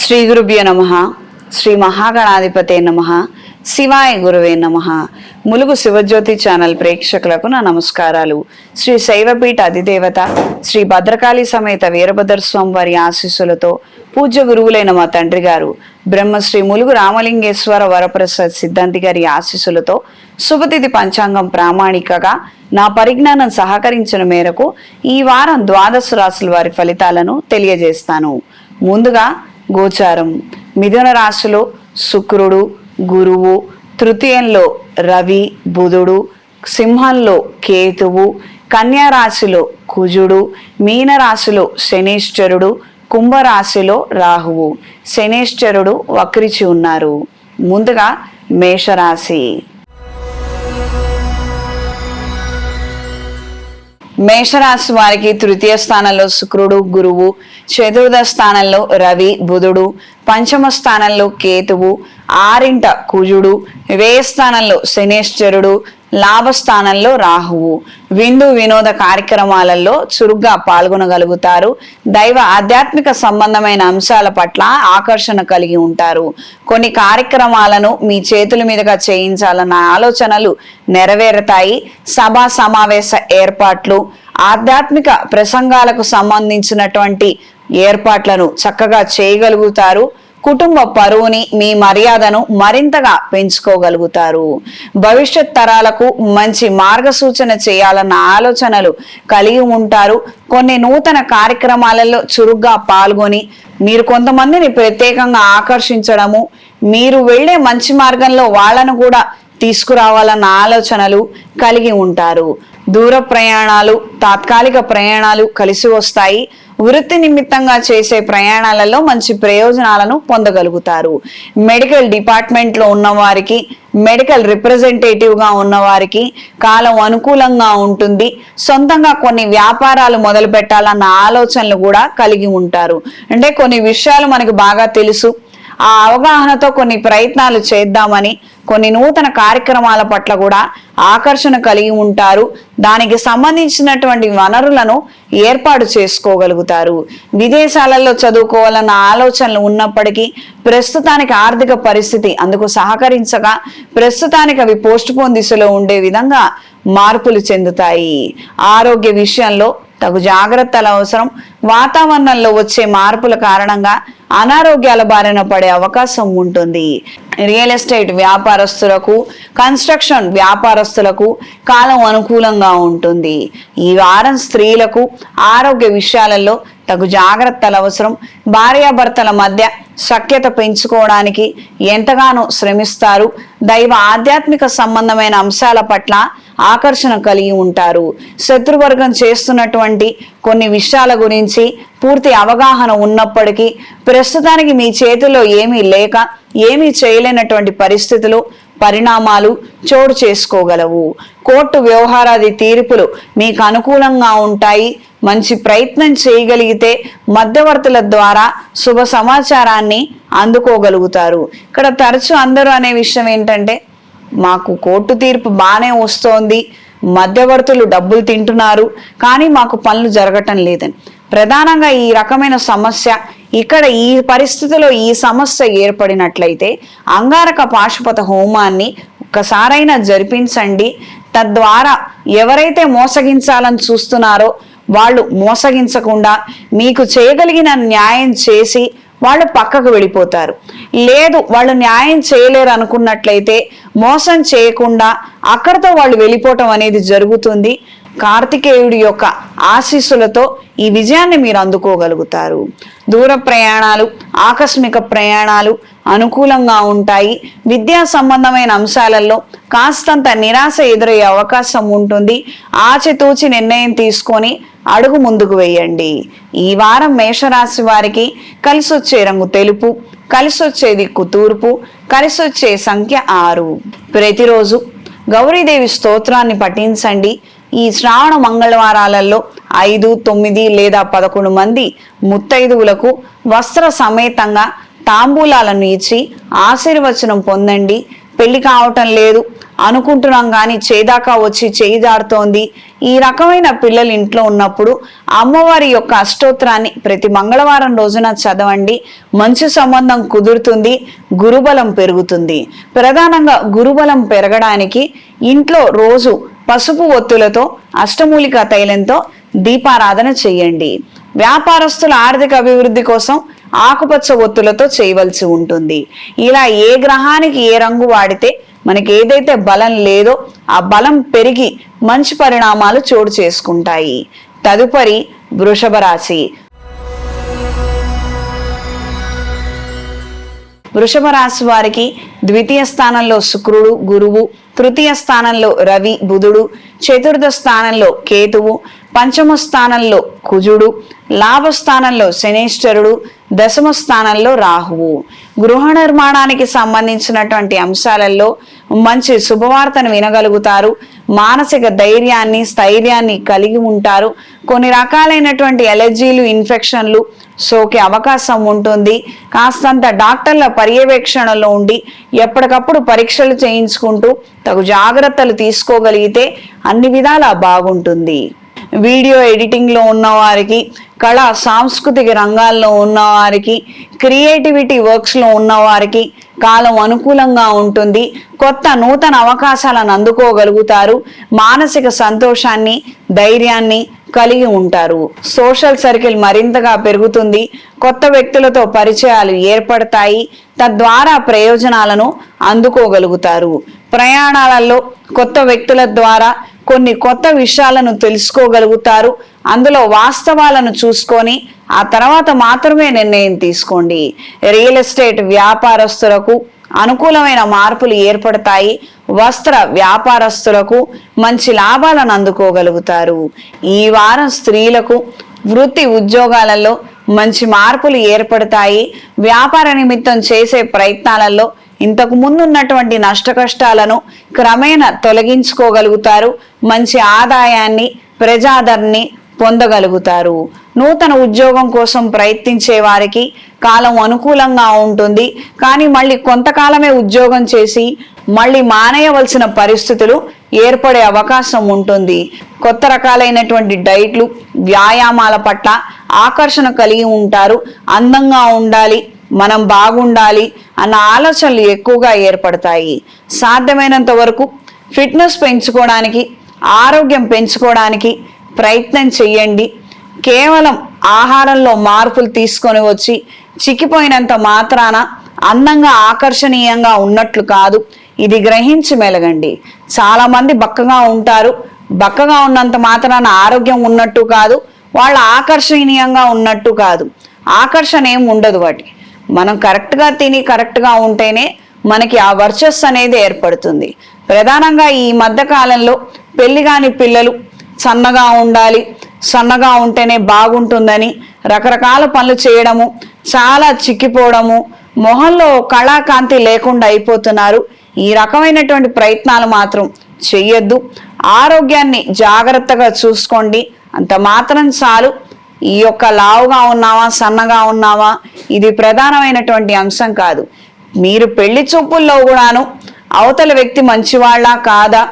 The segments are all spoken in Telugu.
శ్రీ గురుభ్యో నమః. శ్రీ మహాగణాధిపతే నమః. శివాయ గురువే నమః. ములుగు శివజ్యోతి ఛానల్ ప్రేక్షకులకు నా నమస్కారాలు. శ్రీ శైవపీఠ అధిదేవత శ్రీ భద్రకాళి సమేత వీరభద్ర స్వామి వారి ఆశీస్సులతో పూజ్య గురువులైన మా తండ్రి గారు బ్రహ్మశ్రీ ములుగు రామలింగేశ్వర వరప్రసాద్ సిద్ధాంతి గారి ఆశీస్సులతో శుభతిథి పంచాంగం ప్రామాణికగా నా పరిజ్ఞానం సహకరించిన మేరకు ఈ వారం ద్వాదశ రాశుల వారి ఫలితాలను తెలియజేస్తాను. ముందుగా గోచారం. మిథున రాశిలో శుక్రుడు, గురువు, తృతీయంలో రవి, బుధుడు, సింహంలో కేతువు, కన్యా రాశిలో కుజుడు, మీన రాశిలో శనీశ్వరుడు, కుంభరాశిలో రాహువు. శనీశ్వరుడు వక్రించి ఉన్నారు. ముందుగా మేషరాశి. మేషరాశి వారికి తృతీయ స్థానంలో శుక్రుడు, గురువు, చతుర్థ స్థానంలో రవి, బుధుడు, పంచమ స్థానంలో కేతువు, ఆరింట కుజుడు, వ్యయ స్థానంలో శనేశ్వరుడు, లాభస్థానంలో రాహువు. విందు వినోద కార్యక్రమాలలో చురుగ్గా పాల్గొనగలుగుతారు. దైవ ఆధ్యాత్మిక సంబంధమైన అంశాల పట్ల ఆకర్షణ కలిగి ఉంటారు. కొన్ని కార్యక్రమాలను మీ చేతుల మీదుగా చేయించాలన్న ఆలోచనలు నెరవేరుతాయి. సభా సమావేశ ఏర్పాట్లు, ఆధ్యాత్మిక ప్రసంగాలకు సంబంధించినటువంటి ఏర్పాట్లను చక్కగా చేయగలుగుతారు. కుటుంబ పరువుని, మీ మర్యాదను మరింతగా పెంచుకోగలుగుతారు. భవిష్యత్ తరాలకు మంచి మార్గసూచన చేయాలన్న ఆలోచనలు కలిగి ఉంటారు. కొన్ని నూతన కార్యక్రమాలలో చురుగ్గా పాల్గొని మీరు కొంతమందిని ప్రత్యేకంగా ఆకర్షించడము, మీరు వెళ్ళే మంచి మార్గంలో వాళ్ళను కూడా తీసుకురావాలన్న ఆలోచనలు కలిగి ఉంటారు. దూర ప్రయాణాలు, తాత్కాలిక ప్రయాణాలు కలిసి వస్తాయి. వృత్తి నిమిత్తంగా చేసే ప్రయాణాలలో మంచి ప్రయోజనాలను పొందగలుగుతారు. మెడికల్ డిపార్ట్మెంట్ లో ఉన్నవారికి, మెడికల్ రిప్రజెంటేటివ్ గా ఉన్నవారికి కాలం అనుకూలంగా ఉంటుంది. సొంతంగా కొన్ని వ్యాపారాలు మొదలు పెట్టాలన్న ఆలోచనలు కూడా కలిగి ఉంటారు. అంటే కొన్ని విషయాలు మనకు బాగా తెలుసు, ఆ అవగాహనతో కొన్ని ప్రయత్నాలు చేద్దామని, కొన్ని నూతన కార్యక్రమాల పట్ల కూడా ఆకర్షణ కలిగి ఉంటారు. దానికి సంబంధించినటువంటి వనరులను ఏర్పాటు చేసుకోగలుగుతారు. విదేశాలలో చదువుకోవాలన్న ఆలోచనలు ఉన్నప్పటికీ ప్రస్తుతానికి ఆర్థిక పరిస్థితి అందుకు సహకరించగా ప్రస్తుతానికి అవి పోస్ట్ పోన్ దిశలో ఉండే విధంగా మార్పులు చెందుతాయి. ఆరోగ్య విషయంలో తగు జాగ్రత్తలు అవసరం. వాతావరణంలో వచ్చే మార్పుల కారణంగా అనారోగ్యాల బారిన పడే అవకాశం ఉంటుంది. రియల్ ఎస్టేట్ వ్యాపారస్తులకు, కన్స్ట్రక్షన్ వ్యాపారస్తులకు కాలం అనుకూలంగా ఉంటుంది. ఈ వారం స్త్రీలకు ఆరోగ్య విషయాలలో తగు జాగ్రత్తలు అవసరం. భార్యాభర్తల మధ్య సఖ్యత పెంచుకోవడానికి ఎంతగానో శ్రమిస్తారు. దైవ ఆధ్యాత్మిక సంబంధమైన అంశాల పట్ల ఆకర్షణ కలిగి ఉంటారు. శత్రువర్గం చేస్తున్నటువంటి కొన్ని విషయాల గురించి పూర్తి అవగాహన ఉన్నప్పటికీ ప్రస్తుతానికి మీ చేతిలో ఏమీ లేక ఏమీ చేయలేనటువంటి పరిస్థితులు, పరిణామాలు చోటు చేసుకోగలవు. కోర్టు వ్యవహారాది తీర్పులు మీకు అనుకూలంగా ఉంటాయి. మంచి ప్రయత్నం చేయగలిగితే మధ్యవర్తుల ద్వారా శుభ సమాచారాన్ని అందుకోగలుగుతారు. ఇక్కడ తరచూ అందరూ అనే విషయం ఏంటంటే, మాకు కోర్టు తీర్పు బాగానే వస్తోంది, మధ్యవర్తులు డబ్బులు తింటున్నారు, కానీ మాకు పనులు జరగటం లేదని. ప్రధానంగా ఈ రకమైన సమస్య ఇక్కడ ఈ పరిస్థితిలో ఈ సమస్య ఏర్పడినట్లయితే అంగారక పాశుపత హోమాన్ని ఒక్కసారైనా జరిపించండి. తద్వారా ఎవరైతే మోసగించాలని చూస్తున్నారో వాళ్ళు మోసగించకుండా మీకు చేయగలిగిన న్యాయం చేసి వాళ్ళు పక్కకు వెళ్ళిపోతారు. లేదు, వాళ్ళు న్యాయం చేయలేరు అనుకున్నట్లయితే మోసం చేయకుండా అక్కడితో వాళ్ళు వెళ్ళిపోవటం అనేది జరుగుతుంది. కార్తికేయుడి యొక్క ఆశీస్సులతో ఈ విజయాన్ని మీరు అందుకోగలుగుతారు. దూర ప్రయాణాలు, ఆకస్మిక ప్రయాణాలు అనుకూలంగా ఉంటాయి. విద్యా సంబంధమైన అంశాలలో కాస్తంత నిరాశ ఎదురయ్యే అవకాశం ఉంటుంది. ఆచితూచి నిర్ణయం తీసుకొని అడుగు ముందుకు వేయండి. ఈ వారం మేషరాశి వారికి కలిసొచ్చే రంగు తెలుపు, కలిసొచ్చే దిక్కు తూర్పు, కలిసొచ్చే సంఖ్య 6. ప్రతిరోజు గౌరీదేవి స్తోత్రాన్ని పఠించండి. ఈ శ్రావణ మంగళవారాలలో 5, 9 లేదా 11 మంది ముత్తైదువులకు వస్త్ర సమేతంగా తాంబూలాలను ఇచ్చి ఆశీర్వచనం పొందండి. పెళ్లి కావటం లేదు, అనుకుంటున్నాం కానీ చేదాకా వచ్చి చేయి దాడుతోంది. ఈ రకమైన పిల్లలు ఇంట్లో ఉన్నప్పుడు అమ్మవారి యొక్క అష్టోత్తరాన్ని ప్రతి మంగళవారం రోజున చదవండి. మంచి సంబంధం కుదురుతుంది, గురుబలం పెరుగుతుంది. ప్రధానంగా గురుబలం పెరగడానికి ఇంట్లో రోజు పసుపు ఒత్తులతో అష్టమూలిక తైలంతో దీపారాధన చేయండి. వ్యాపారస్తుల ఆర్థిక అభివృద్ధి కోసం ఆకుపచ్చ ఒత్తులతో చేయవలసి ఉంటుంది. ఇలా ఏ గ్రహానికి ఏ రంగు వాడితే మనకి ఏదైతే బలం లేదో ఆ బలం పెరిగి మంచి పరిణామాలు చోటు చేసుకుంటాయి. తదుపరి వృషభ రాశి. వృషభ రాశి వారికి ద్వితీయ స్థానంలో శుక్రుడు గురువు, తృతీయ స్థానంలో రవి బుధుడు, చతుర్థ స్థానంలో కేతువు, పంచమ స్థానంలో కుజుడు, లాభస్థానంలో శనేశ్వరుడు, దశమ స్థానంలో రాహువు. గృహ నిర్మాణానికి సంబంధించినటువంటి అంశాలలో మంచి శుభవార్తను వినగలుగుతారు. మానసిక ధైర్యాన్ని స్థైర్యాన్ని కలిగి ఉంటారు. కొన్ని రకాలైనటువంటి ఎలర్జీలు ఇన్ఫెక్షన్లు సోకే అవకాశం ఉంటుంది. కాస్తంత డాక్టర్ల పర్యవేక్షణలో ఉండి ఎప్పటికప్పుడు పరీక్షలు చేయించుకుంటూ తగు జాగ్రత్తలు తీసుకోగలిగితే అన్ని విధాలా బాగుంటుంది. వీడియో ఎడిటింగ్లో ఉన్నవారికి, కళా సాంస్కృతిక రంగాల్లో ఉన్నవారికి, క్రియేటివిటీ వర్క్స్లో ఉన్నవారికి కాలం అనుకూలంగా ఉంటుంది. కొత్త నూతన అవకాశాలను అందుకోగలుగుతారు. మానసిక సంతోషాన్ని ధైర్యాన్ని కలిగి ఉంటారు. సోషల్ సర్కిల్ మరింతగా పెరుగుతుంది. కొత్త వ్యక్తులతో పరిచయాలు ఏర్పడతాయి. తద్వారా ప్రయోజనాలను అందుకోగలుగుతారు. ప్రయాణాలలో కొత్త వ్యక్తుల ద్వారా కొన్ని కొత్త విషయాలను తెలుసుకోగలుగుతారు. అందులో వాస్తవాలను చూసుకొని ఆ తర్వాత మాత్రమే నిర్ణయం తీసుకోండి. రియల్ ఎస్టేట్ వ్యాపారస్తులకు అనుకూలమైన మార్పులు ఏర్పడతాయి. వస్త్ర వ్యాపారస్తులకు మంచి లాభాలను అందుకోగలుగుతారు. ఈ వారం స్త్రీలకు వృత్తి ఉద్యోగాలలో మంచి మార్పులు ఏర్పడతాయి. వ్యాపార నిమిత్తం చేసే ప్రయత్నాలలో ఇంతకు ముందు ఉన్నటువంటి నష్ట కష్టాలను క్రమేణా తొలగించుకోగలుగుతారు. మంచి ఆదాయాన్ని ప్రజాదరణని పొందగలుగుతారు. నూతన ఉద్యోగం కోసం ప్రయత్నించే వారికి కాలం అనుకూలంగా ఉంటుంది. కానీ మళ్ళీ కొంతకాలమే ఉద్యోగం చేసి మళ్ళీ మానేయవలసిన పరిస్థితులు ఏర్పడే అవకాశం ఉంటుంది. కొత్త రకాలైనటువంటి డైట్లు వ్యాయామాల పట్ల ఆకర్షణ కలిగి ఉంటారు. అందంగా ఉండాలి, మనం బాగుండాలి అన్న ఆలోచనలు ఎక్కువగా ఏర్పడతాయి. సాధ్యమైనంత వరకు ఫిట్నెస్ పెంచుకోవడానికి, ఆరోగ్యం పెంచుకోవడానికి ప్రయత్నం చెయ్యండి. కేవలం ఆహారంలో మార్పులు తీసుకొని వచ్చి చిక్కిపోయినంత మాత్రాన అందంగా ఆకర్షణీయంగా ఉన్నట్లు కాదు. ఇది గ్రహించి మెలగండి. చాలా మంది బక్కగా ఉంటారు. బక్కగా ఉన్నంత మాత్రాన ఆరోగ్యం ఉన్నట్టు కాదు, వాళ్ళ ఆకర్షణీయంగా ఉన్నట్టు కాదు. ఆకర్షణ ఏం ఉండదు. వాటి మనం కరెక్ట్గా తిని కరెక్ట్గా ఉంటేనే మనకి ఆ వర్చస్ అనేది ఏర్పడుతుంది. ప్రధానంగా ఈ మధ్య కాలంలో పెళ్లి కాని పిల్లలు సన్నగా ఉండాలి, సన్నగా ఉంటేనే బాగుంటుందని రకరకాల పనులు చేయడము, చాలా చిక్కిపోవడము, మొహంలో కళాకాంతి లేకుండా అయిపోతున్నారు. ఈ రకమైనటువంటి ప్రయత్నాలు మాత్రం చెయ్యొద్దు. ఆరోగ్యాన్ని జాగ్రత్తగా చూసుకోండి. అంత మాత్రం చాలు. ఈ యొక్క లావుగా ఉన్నావా సన్నగా ఉన్నావా ఇది ప్రధానమైనటువంటి అంశం కాదు. మీరు పెళ్లి చూపుల్లో కూడాను అవతల వ్యక్తి మంచివాళ్ళ కాదా,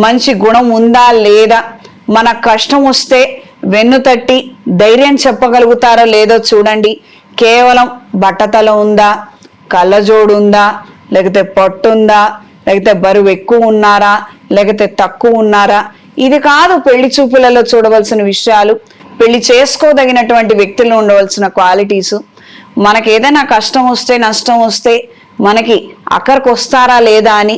మంచి గుణం ఉందా లేదా, మన కష్టం వస్తే వెన్ను తట్టి ధైర్యం చెప్పగలుగుతారో లేదో చూడండి. కేవలం బట్టతల ఉందా, కళ్ళజోడు ఉందా, లేకపోతే పొట్టుందా, లేకపోతే బరువు ఎక్కువ ఉన్నారా, లేకపోతే తక్కువ ఉన్నారా, ఇది కాదు పెళ్లి చూపులలో చూడవలసిన విషయాలు. పెళ్లి చేసుకోదగినటువంటి వ్యక్తులు ఉండవలసిన క్వాలిటీసు. మనకి ఏదైనా కష్టం వస్తే నష్టం వస్తే మనకి అక్కడికి వస్తారా లేదా అని,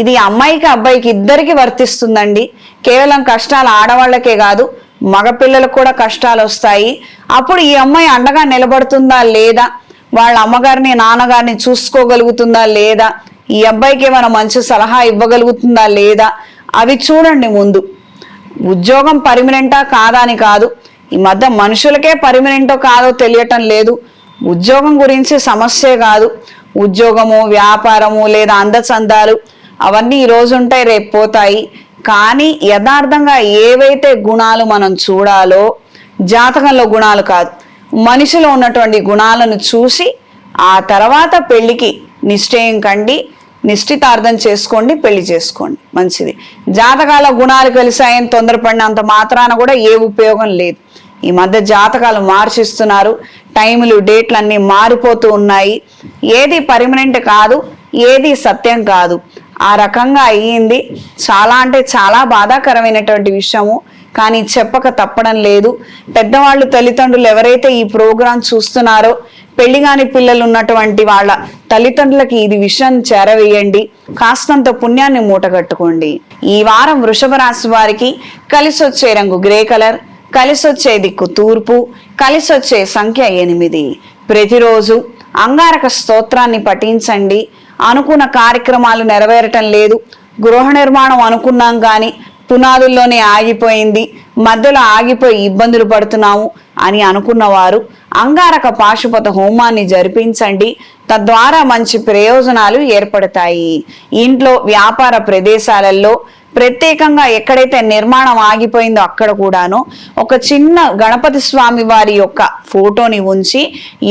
ఇది అమ్మాయికి అబ్బాయికి ఇద్దరికి వర్తిస్తుందండి. కేవలం కష్టాలు ఆడవాళ్ళకే కాదు, మగపిల్లలకు కూడా కష్టాలు వస్తాయి. అప్పుడు ఈ అమ్మాయి అండగా నిలబడుతుందా లేదా, వాళ్ళ అమ్మగారిని నాన్నగారిని చూసుకోగలుగుతుందా లేదా, ఈ అబ్బాయికి ఏమైనా మంచి సలహా ఇవ్వగలుగుతుందా లేదా, అవి చూడండి ముందు. ఉద్యోగం పర్మనెంటా కాదా అని కాదు. ఈ మధ్య మనుషులకే పర్మనెంటో కాదో తెలియటం లేదు. ఉద్యోగం గురించి సమస్యే కాదు. ఉద్యోగము, వ్యాపారము లేదా అందచందాలు అవన్నీ ఈ రోజు ఉంటాయి, రేపు పోతాయి. కానీ యథార్థంగా ఏవైతే గుణాలు మనం చూడాలో, జాతకంలో గుణాలు కాదు, మనిషిలో ఉన్నటువంటి గుణాలను చూసి ఆ తర్వాత పెళ్లికి నిశ్చయం కండి. నిశ్చితార్థం చేసుకోండి, పెళ్లి చేసుకోండి, మంచిది. జాతకాల గుణాలు కలిసాయని తొందరపడినంత మాత్రాన కూడా ఏ ఉపయోగం లేదు. ఈ మధ్య జాతకాలు మార్చిస్తున్నారు, టైములు డేట్లు అన్నీ మారిపోతూ ఉన్నాయి. ఏది పర్మనెంట్ కాదు, ఏది సత్యం కాదు. ఆ రకంగా అయ్యింది. చాలా అంటే చాలా బాధాకరమైనటువంటి విషయము, కానీ చెప్పక తప్పడం లేదు. పెద్దవాళ్ళు, తల్లిదండ్రులు ఎవరైతే ఈ ప్రోగ్రాం చూస్తున్నారో, పెళ్లి కాని పిల్లలు ఉన్నటువంటి వాళ్ళ తల్లిదండ్రులకి ఇది విషయం చేరవేయండి. కాస్తంత పుణ్యాన్ని మూటగట్టుకోండి. ఈ వారం వృషభ రాశి వారికి కలిసి వచ్చే రంగు గ్రే కలర్, కలిసి వచ్చే దిక్కు తూర్పు, కలిసి వచ్చే సంఖ్య 8. ప్రతిరోజు అంగారక స్తోత్రాన్ని పఠించండి. అనుకున్న కార్యక్రమాలు నెరవేరటం లేదు, గృహ నిర్మాణం అనుకున్నాం కానీ పునాదుల్లోనే ఆగిపోయింది, మధ్యలో ఆగిపోయి ఇబ్బందులు పడుతున్నాము అని అనుకున్నవారు అంగారక పాశుపత హోమాన్ని జరిపించండి. తద్వారా మంచి ప్రయోజనాలు ఏర్పడతాయి. ఇంట్లో, వ్యాపార ప్రదేశాలలో, ప్రత్యేకంగా ఎక్కడైతే నిర్మాణం ఆగిపోయిందో అక్కడ కూడాను ఒక చిన్న గణపతి స్వామి వారి యొక్క ఫోటోని ఉంచి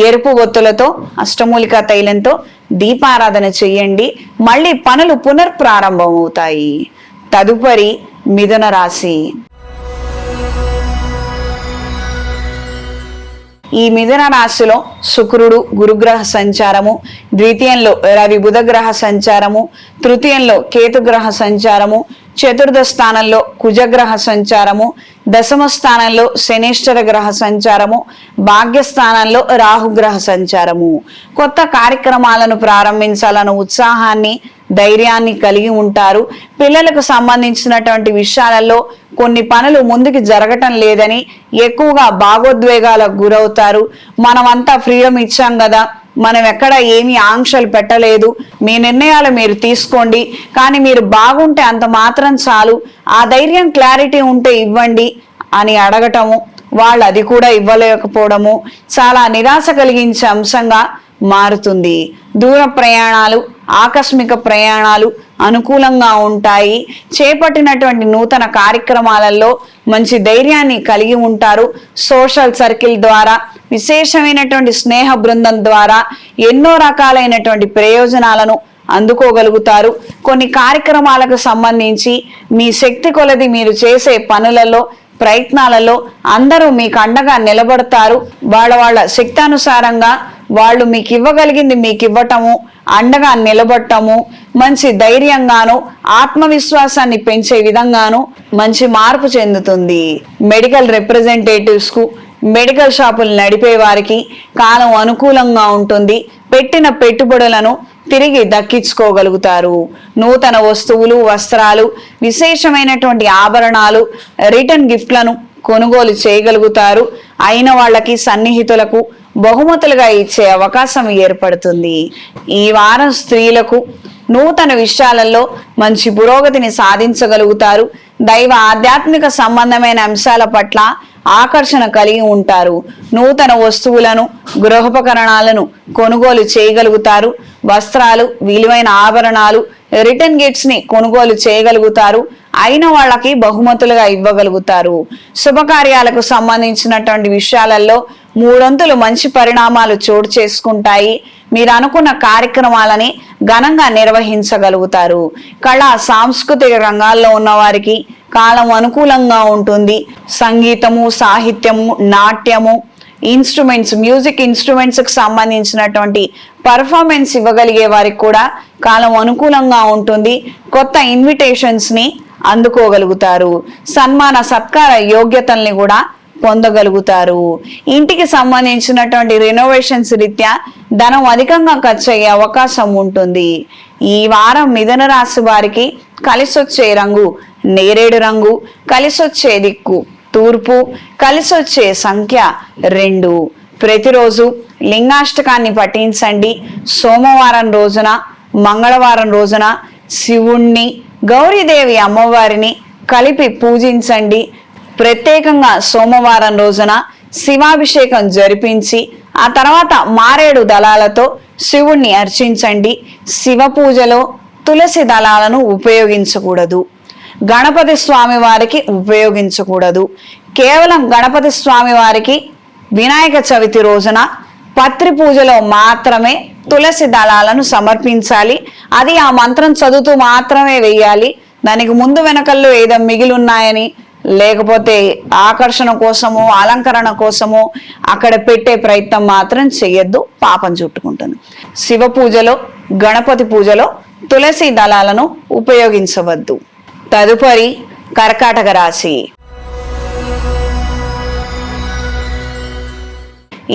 ఎరుపు ఒత్తులతో, అష్టమూలికా తైలంతో దీపారాధన చెయ్యండి. మళ్ళీ పనులు పునర్ప్రారంభం అవుతాయి. తదుపరి మిథున రాశి. ఈ మిథున రాశిలో శుక్రుడు గురుగ్రహ సంచారము, ద్వితీయంలో రవి బుధ గ్రహ సంచారము, తృతీయంలో కేతుగ్రహ సంచారము, చతుర్థ స్థానంలో కుజగ్రహ సంచారము, దశమ స్థానంలో శనేశ్వర గ్రహ సంచారము, భాగ్యస్థానంలో రాహుగ్రహ సంచారము. కొత్త కార్యక్రమాలను ప్రారంభించాలన్న ఉత్సాహాన్ని, ధైర్యాన్ని కలిగి ఉంటారు. పిల్లలకు సంబంధించినటువంటి విషయాలలో కొన్ని పనులు ముందుకు జరగటం లేదని ఎక్కువగా భావోద్వేగాలకు గురవుతారు. మనమంతా ఫ్రీడమ్ ఇచ్చాం కదా, మనం ఎక్కడ ఏమీ ఆంక్షలు పెట్టలేదు, మీ నిర్ణయాలు మీరు తీసుకోండి, కానీ మీరు బాగుంటే అంత మాత్రం చాలు, ఆ ధైర్యం క్లారిటీ ఉంటే ఇవ్వండి అని అడగటము, వాళ్ళు అది కూడా ఇవ్వలేకపోవడము చాలా నిరాశ కలిగించే అంశంగా మారుతుంది. దూర ప్రయాణాలు, ఆకస్మిక ప్రయాణాలు అనుకూలంగా ఉంటాయి. చేపట్టినటువంటి నూతన కార్యక్రమాలలో మంచి ధైర్యాన్ని కలిగి ఉంటారు. సోషల్ సర్కిల్ ద్వారా, విశేషమైనటువంటి స్నేహ బృందం ద్వారా ఎన్నో రకాలైనటువంటి ప్రయోజనాలను అందుకోగలుగుతారు. కొన్ని కార్యక్రమాలకు సంబంధించి మీ శక్తి కొలది మీరు చేసే పనులలో, ప్రయత్నాలలో అందరూ మీకు అండగా నిలబడతారు. వాళ్ళ శక్తానుసారంగా వాళ్ళు మీకు ఇవ్వగలిగింది మీకు ఇవ్వటము, అండగా నిలబడటము, మంచి ధైర్యంగాను ఆత్మవిశ్వాసాన్ని పెంచే విధంగాను మంచి మార్పు చెందుతుంది. మెడికల్ రిప్రజెంటేటివ్స్ కు, మెడికల్ షాపులు నడిపే వారికి కాలం అనుకూలంగా ఉంటుంది. పెట్టిన పెట్టుబడులను తిరిగి దక్కించుకోగలుగుతారు. నూతన వస్తువులు, వస్త్రాలు, విశేషమైనటువంటి ఆభరణాలు, రిటర్న్ గిఫ్ట్లను కొనుగోలు చేయగలుగుతారు. అయిన వాళ్ళకి, సన్నిహితులకు బహుమతులుగా ఇచ్చే అవకాశం ఏర్పడుతుంది. ఈ వారం స్త్రీలకు నూతన విషయాలలో మంచి పురోగతిని సాధించగలుగుతారు. దైవ ఆధ్యాత్మిక సంబంధమైన అంశాల పట్ల ఆకర్షణ కలిగి ఉంటారు. నూతన వస్తువులను, గృహోపకరణాలను కొనుగోలు చేయగలుగుతారు. వస్త్రాలు, విలువైన ఆభరణాలు, రిటర్న్ గిఫ్ట్స్ ని కొనుగోలు చేయగలుగుతారు. అయిన వాళ్ళకి బహుమతులుగా ఇవ్వగలుగుతారు. శుభకార్యాలకు సంబంధించినటువంటి విషయాలలో మూడొంతులు మంచి పరిణామాలు చోటు చేసుకుంటాయి. మీరు అనుకున్న కార్యక్రమాలని ఘనంగా నిర్వహించగలుగుతారు. కళా సాంస్కృతిక రంగాల్లో ఉన్న వారికి కాలం అనుకూలంగా ఉంటుంది. సంగీతము, సాహిత్యము, నాట్యము, ఇన్స్ట్రుమెంట్స్, మ్యూజిక్ ఇన్స్ట్రుమెంట్స్ కి సంబంధించినటువంటి పర్ఫార్మెన్స్ ఇవ్వగలిగే వారికి కూడా కాలం అనుకూలంగా ఉంటుంది. కొత్త ఇన్విటేషన్స్ ని అందుకోగలుగుతారు. సన్మాన సత్కార యోగ్యతల్ని కూడా పొందగలుగుతారు. ఇంటికి సంబంధించినటువంటి రెనోవేషన్స్ రీత్యా ధనం అధికంగా ఖర్చు అయ్యే అవకాశం ఉంటుంది. ఈ వారం మిథున రాశి వారికి కలిసొచ్చే రంగు నేరేడు రంగు, కలిసొచ్చే దిక్కు తూర్పు, కలిసొచ్చే సంఖ్య 2. ప్రతిరోజు లింగాష్టకాన్ని పఠించండి. సోమవారం రోజున, మంగళవారం రోజున శివుణ్ణి, గౌరీదేవి అమ్మవారిని కలిపి పూజించండి. ప్రత్యేకంగా సోమవారం రోజున శివాభిషేకం జరిపించి ఆ తర్వాత మారేడు దళాలతో శివుణ్ణి అర్చించండి. శివ పూజలో తులసి దళాలను ఉపయోగించకూడదు. గణపతి స్వామి వారికి ఉపయోగించకూడదు. కేవలం గణపతి స్వామి వారికి వినాయక చవితి రోజున పత్రి పూజలో మాత్రమే తులసి దళాలను సమర్పించాలి. అది ఆ మంత్రం చదువుతూ మాత్రమే వేయాలి. దానికి ముందు వెనకల్లో ఏదో మిగిలి ఉన్నాయని, లేకపోతే ఆకర్షణ కోసము అలంకరణ కోసము అక్కడ పెట్టే ప్రయత్నం మాత్రం చెయ్యొద్దు, పాపం చుట్టుకుంటుంది. శివ పూజలో, గణపతి పూజలో తులసి దళాలను ఉపయోగించవద్దు. తదుపరి కర్కాటక రాశి.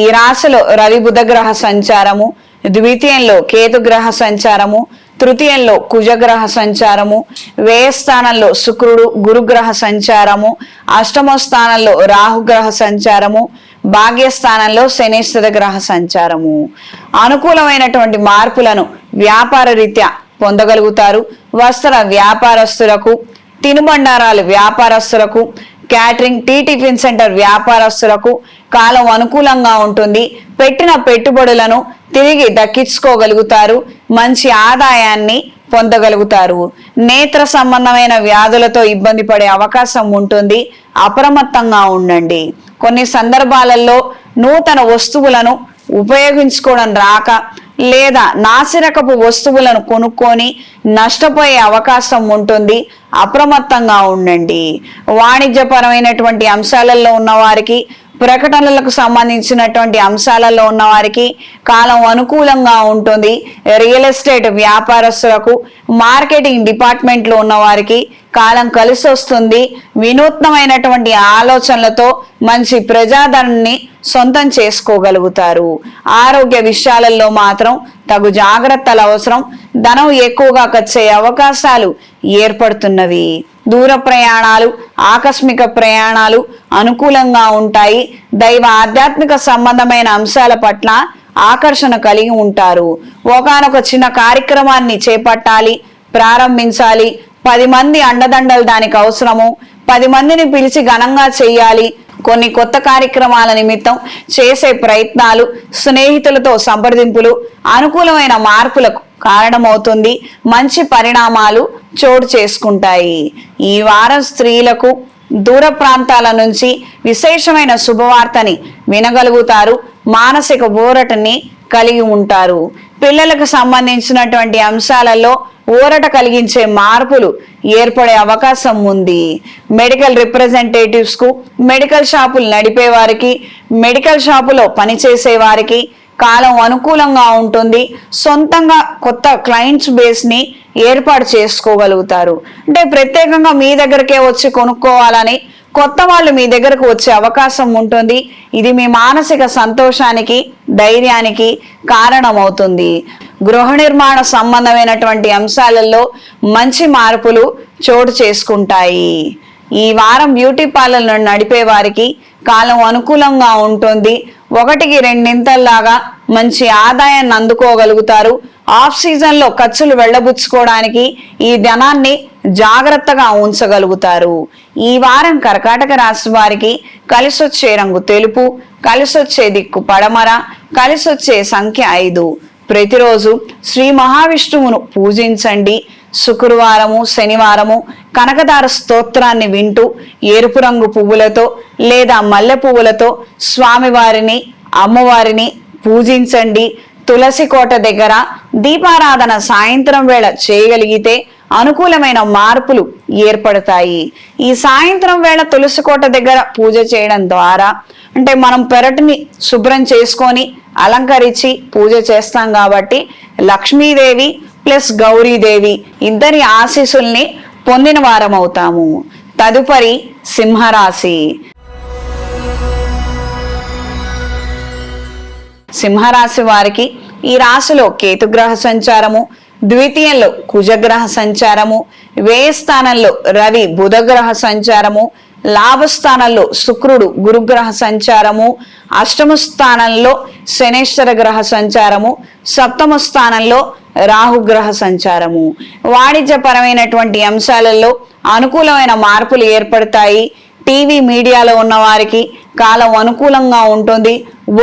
ఈ రాశిలో రవి బుధ గ్రహ సంచారము, ద్వితీయంలో కేతుగ్రహ సంచారము, తృతీయంలో కుజగ్రహ సంచారము, వ్యయ స్థానంలో శుక్రుడు గురుగ్రహ సంచారము, అష్టమ స్థానంలో రాహుగ్రహ సంచారము, భాగ్యస్థానంలో శనీశ్వర గ్రహ సంచారము. అనుకూలమైనటువంటి మార్పులను వ్యాపార రీత్యా పొందగలుగుతారు. వస్త్ర వ్యాపారస్తులకు, తినుబండారాలు వ్యాపారస్తులకు, క్యాటరింగ్, టీ టిఫిన్ సెంటర్ వ్యాపారస్తులకు కాలం అనుకూలంగా ఉంటుంది. పెట్టిన పెట్టుబడులను తిరిగి దక్కించుకోగలుగుతారు. మంచి ఆదాయాన్ని పొందగలుగుతారు. నేత్ర సంబంధమైన వ్యాధులతో ఇబ్బంది పడే అవకాశం ఉంటుంది. అప్రమత్తంగా ఉండండి. కొన్ని సందర్భాలలో నూతన వస్తువులను ఉపయోగించుకోవడం రాక లేదా నాసిరకపు వస్తువులను కొనుక్కొని నష్టపోయే అవకాశం ఉంటుంది. అప్రమత్తంగా ఉండండి. వాణిజ్యపరమైనటువంటి అంశాలలో ఉన్న వారికి, ప్రకటనలకు సంబంధించినటువంటి అంశాలలో ఉన్న వారికి కాలం అనుకూలంగా ఉంటుంది. రియల్ ఎస్టేట్ వ్యాపారస్తులకు, మార్కెటింగ్ డిపార్ట్మెంట్లో ఉన్న వారికి కాలం కలిసి వస్తుంది. వినూత్నమైనటువంటి ఆలోచనలతో మంచి ప్రజాదరణని సొంతం చేసుకోగలుగుతారు. ఆరోగ్య విషయాలలో మాత్రం తగు జాగ్రత్తలు అవసరం. ధనం ఎక్కువగా ఖర్చే అవకాశాలు ఏర్పడుతున్నవి. దూర ప్రయాణాలు, ఆకస్మిక ప్రయాణాలు అనుకూలంగా ఉంటాయి. దైవ ఆధ్యాత్మిక సంబంధమైన అంశాల పట్ల ఆకర్షణ కలిగి ఉంటారు. ఒకానొక చిన్న కార్యక్రమాన్ని చేపట్టాలి, ప్రారంభించాలి. 10 మంది అండదండలు దానికి అవసరము. 10 మందిని పిలిచి ఘనంగా చేయాలి. కొన్ని కొత్త కార్యక్రమాల నిమిత్తం చేసే ప్రయత్నాలు, స్నేహితులతో సంప్రదింపులు అనుకూలమైన మార్పులకు కారణమవుతుంది. మంచి పరిణామాలు చోటు చేసుకుంటాయి. ఈ వారం స్త్రీలకు దూర ప్రాంతాల నుంచి విశేషమైన శుభవార్తని వినగలుగుతారు. మానసిక ఊరటని కలిగి ఉంటారు. పిల్లలకు సంబంధించినటువంటి అంశాలలో ఊరట కలిగించే మార్పులు ఏర్పడే అవకాశం ఉంది. మెడికల్ రిప్రజెంటేటివ్స్ కు, మెడికల్ షాపులు నడిపే వారికి, మెడికల్ షాపులో పనిచేసే వారికి కాలం అనుకూలంగా ఉంటుంది. సొంతంగా కొత్త క్లయింట్స్ బేస్ ని ఏర్పాటు చేసుకోగలుగుతారు. అంటే ప్రత్యేకంగా మీ దగ్గరకే వచ్చి కొనుక్కోవాలని కొత్త వాళ్ళు మీ దగ్గరకు వచ్చే అవకాశం ఉంటుంది. ఇది మీ మానసిక సంతోషానికి, ధైర్యానికి కారణమవుతుంది. గృహ నిర్మాణ సంబంధమైనటువంటి అంశాలలో మంచి మార్పులు చోటు చేసుకుంటాయి. ఈ వారం బ్యూటీ పార్లర్ను నడిపే వారికి కాలం అనుకూలంగా ఉంటుంది. 1కి 2 మంచి ఆదాయాన్ని అందుకోగలుగుతారు. ఆఫ్ సీజన్ లో ఖర్చులు వెళ్ళబుచ్చుకోవడానికి ఈ ధనాన్ని జాగ్రత్తగా ఉంచగలుగుతారు. ఈ వారం కర్కాటక రాశి వారికి కలిసొచ్చే రంగు తెలుపు, కలిసొచ్చే దిక్కు పడమర, కలిసొచ్చే సంఖ్య 5. ప్రతిరోజు శ్రీ మహావిష్ణువును పూజించండి. శుక్రవారము, శనివారము కనకదార స్తోత్రాన్ని వింటూ ఎరుపు రంగు పువ్వులతో లేదా మల్లె పువ్వులతో స్వామివారిని, అమ్మవారిని పూజించండి. తులసి కోట దగ్గర దీపారాధన సాయంత్రం వేళ చేయగలిగితే అనుకూలమైన మార్పులు ఏర్పడతాయి. ఈ సాయంత్రం వేళ తులసి కోట దగ్గర పూజ చేయడం ద్వారా, అంటే మనం పెరటిని శుభ్రం చేసుకొని అలంకరించి పూజ చేస్తాం కాబట్టి లక్ష్మీదేవి ప్లస్ గౌరీదేవి ఇద్దరి ఆశీస్సుల్ని పొందిన వారం అవుతాము. తదుపరి సింహరాశి. సింహరాశి వారికి ఈ రాశిలో కేతుగ్రహ సంచారము, ద్వితీయంలో కుజగ్రహ సంచారము, వ్యయ స్థానంలో రవి బుధగ్రహ సంచారము, లాభస్థానంలో శుక్రుడు గురుగ్రహ సంచారము, అష్టమ స్థానంలో శనేశ్వర గ్రహ సంచారము, సప్తమ స్థానంలో రాహుగ్రహ సంచారము. వాణిజ్యపరమైనటువంటి అంశాలలో అనుకూలమైన మార్పులు ఏర్పడతాయి. టీవీ మీడియాలో ఉన్న వారికి కాలం అనుకూలంగా ఉంటుంది.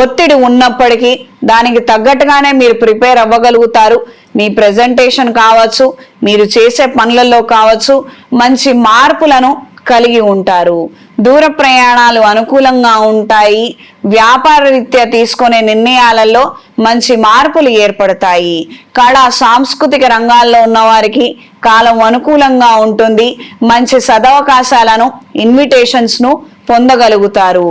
ఒత్తిడి ఉన్నప్పటికీ దానికి తగ్గట్టుగానే మీరు ప్రిపేర్ అవ్వగలుగుతారు. మీ ప్రెజెంటేషన్ కావచ్చు, మీరు చేసే పనులలో కావచ్చు, మంచి మార్పులను కలిగి ఉంటారు. దూర ప్రయాణాలు అనుకూలంగా ఉంటాయి. వ్యాపార రీత్యా తీసుకునే నిర్ణయాలలో మంచి మార్పులు ఏర్పడతాయి. కళా సాంస్కృతిక రంగాల్లో ఉన్న వారికి కాలం అనుకూలంగా ఉంటుంది. మంచి సదవకాశాలను, ఇన్విటేషన్స్ ను పొందగలుగుతారు.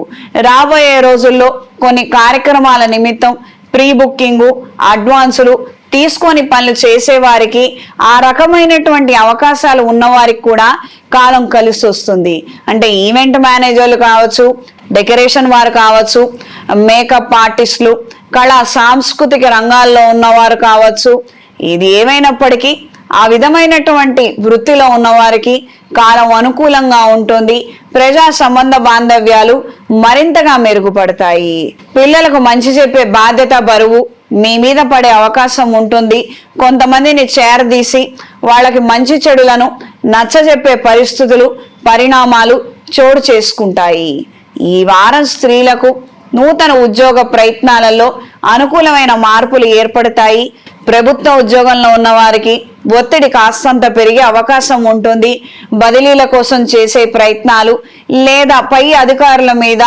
రాబోయే రోజుల్లో కొన్ని కార్యక్రమాల నిమిత్తం ప్రీ బుకింగ్, అడ్వాన్సులు తీసుకొని పనులు చేసేవారికి, ఆ రకమైనటువంటి అవకాశాలు ఉన్నవారికి కూడా కాలం కలిసి వస్తుంది. అంటే ఈవెంట్ మేనేజర్లు కావచ్చు, డెకరేషన్ వారు కావచ్చు, మేకప్ ఆర్టిస్టులు, కళా సాంస్కృతిక రంగాల్లో ఉన్నవారు కావచ్చు, ఇది ఏమైనప్పటికీ ఆ విధమైనటువంటి వృత్తిలో ఉన్నవారికి కాలం అనుకూలంగా ఉంటుంది. ప్రజా సంబంధ బాంధవ్యాలు మరింతగా మెరుగుపడతాయి. పిల్లలకు మంచి చెప్పే బాధ్యత, బరువు మీ మీద పడే అవకాశం ఉంటుంది. కొంతమందిని చేరదీసి వాళ్ళకి మంచి చెడులను నచ్చజెప్పే పరిస్థితులు, పరిణామాలు చోటు చేసుకుంటాయి. ఈ వారం స్త్రీలకు నూతన ఉద్యోగ ప్రయత్నాలలో అనుకూలమైన మార్పులు ఏర్పడతాయి. ప్రభుత్వ ఉద్యోగంలో ఉన్న వారికి ఒత్తిడి కాస్తంత పెరిగే అవకాశం ఉంటుంది. బదిలీల కోసం చేసే ప్రయత్నాలు లేదా పై అధికారుల మీద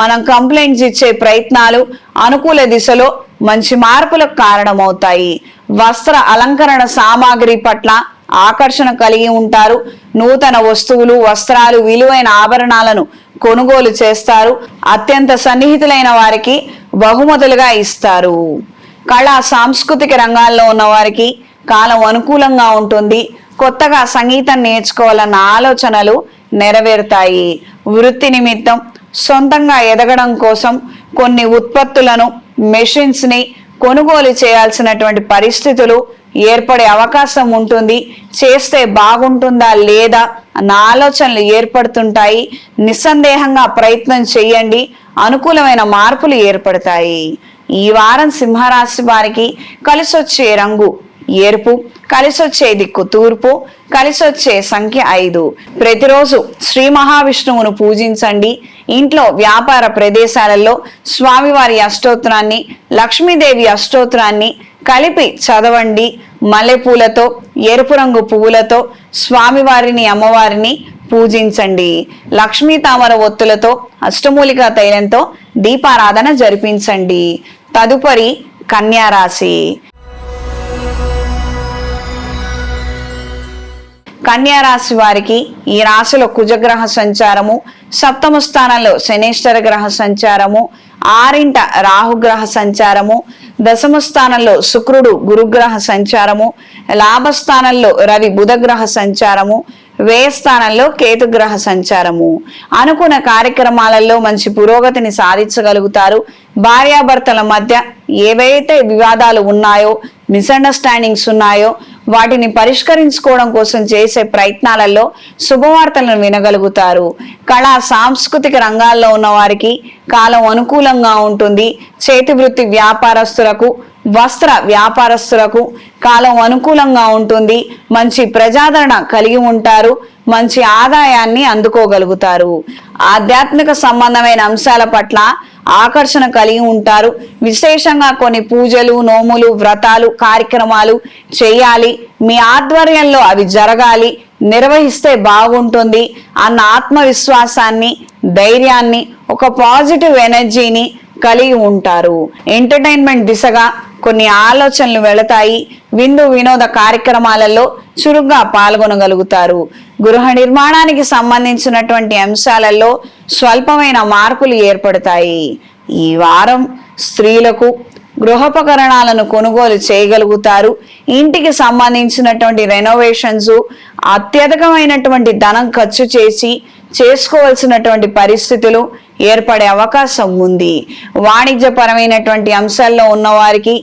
మనం కంప్లైంట్స్ ఇచ్చే ప్రయత్నాలు అనుకూల దిశలో మంచి మార్పులకు కారణమవుతాయి. వస్త్ర అలంకరణ సామాగ్రి పట్ల ఆకర్షణ కలిగి ఉంటారు. నూతన వస్తువులు, వస్త్రాలు, విలువైన ఆభరణాలను కొనుగోలు చేస్తారు. అత్యంత సన్నిహితులైన వారికి బహుమతులుగా ఇస్తారు. కళా సాంస్కృతిక రంగాల్లో ఉన్న వారికి కాలం అనుకూలంగా ఉంటుంది. కొత్తగా సంగీతం నేర్చుకోవాలన్న ఆలోచనలు నెరవేరుతాయి. వృత్తి నిమిత్తం సొంతంగా ఎదగడం కోసం కొన్ని ఉత్పత్తులను, మెషిన్స్ ని కొనుగోలు చేయాల్సినటువంటి పరిస్థితులు ఏర్పడే అవకాశం ఉంటుంది. చేస్తే బాగుంటుందా లేదా అన్న ఆలోచనలు ఏర్పడుతుంటాయి. నిస్సందేహంగా ప్రయత్నం చేయండి. అనుకూలమైన మార్పులు ఏర్పడతాయి. ఈ వారం సింహరాశి వారికి కలిసొచ్చే రంగు ఎరుపు, కలిసొచ్చే దిక్కు తూర్పు, కలిసొచ్చే సంఖ్య 5. ప్రతిరోజు శ్రీ మహావిష్ణువును పూజించండి. ఇంట్లో, వ్యాపార ప్రదేశాలలో స్వామివారి అష్టోత్తరాన్ని, లక్ష్మీదేవి అష్టోత్తరాన్ని కలిపి చదవండి. మల్లెపూలతో, ఎరుపు రంగు పువ్వులతో స్వామివారిని, అమ్మవారిని పూజించండి. లక్ష్మీ తామర ఒత్తులతో, అష్టమూలికా తైలంతో దీపారాధన జరిపించండి. తదుపరి కన్యా రాశి. కన్యా రాశి వారికి ఈ రాశిలో కుజగ్రహ సంచారము, సప్తమ స్థానంలో శనేశ్వర గ్రహ సంచారము, 6వ రాహుగ్రహ సంచారము, దశమ స్థానంలో శుక్రుడు గురుగ్రహ సంచారము, లాభస్థానంలో రవి బుధగ్రహ సంచారము, వ్యయ స్థానంలో కేతుగ్రహ సంచారము. అనుకున్న కార్యక్రమాలలో మంచి పురోగతిని సాధించగలుగుతారు. భార్యాభర్తల మధ్య ఏవైతే వివాదాలు ఉన్నాయో, మిస్అండర్స్టాండింగ్స్ ఉన్నాయో వాటిని పరిష్కరించుకోవడం కోసం చేసే ప్రయత్నాలలో శుభవార్తలను వినగలుగుతారు. కళా సాంస్కృతిక రంగాల్లో ఉన్న వారికి కాలం అనుకూలంగా ఉంటుంది. చేతి వృత్తి వ్యాపారస్తులకు, వస్త్ర వ్యాపారస్తులకు కాలం అనుకూలంగా ఉంటుంది. మంచి ప్రజాదరణ కలిగి ఉంటారు. మంచి ఆదాయాన్ని అందుకోగలుగుతారు. ఆధ్యాత్మిక సంబంధమైన అంశాల పట్ల ఆకర్షణ కలిగి ఉంటారు. విశేషంగా కొన్ని పూజలు, నోములు, వ్రతాలు, కార్యక్రమాలు చేయాలి, మీ ఆధ్వర్యంలో అవి జరగాలి, నిర్వహిస్తే బాగుంటుంది అన్న ఆత్మవిశ్వాసాన్ని, ధైర్యాన్ని, ఒక పాజిటివ్ ఎనర్జీని కలిగి ఉంటారు. ఎంటర్టైన్మెంట్ దిశగా కొన్ని ఆలోచనలు వెళతాయి. విందు వినోద కార్యక్రమాలలో చురుగ్గా పాల్గొనగలుగుతారు. గృహ నిర్మాణానికి సంబంధించినటువంటి అంశాలలో స్వల్పమైన మార్పులు ఏర్పడతాయి. ఈ వారం స్త్రీలకు గృహోపకరణాలను కొనుగోలు చేయగలుగుతారు. ఇంటికి సంబంధించినటువంటి రెనోవేషన్స్ అత్యధికమైనటువంటి ధనం ఖర్చు చేసి చేసుకోవాల్సినటువంటి పరిస్థితులు ఏర్పడే అవకాశం ఉంది. వాణిజ్యపరమైనటువంటి అంశాల్లో ఉన్నవారికి,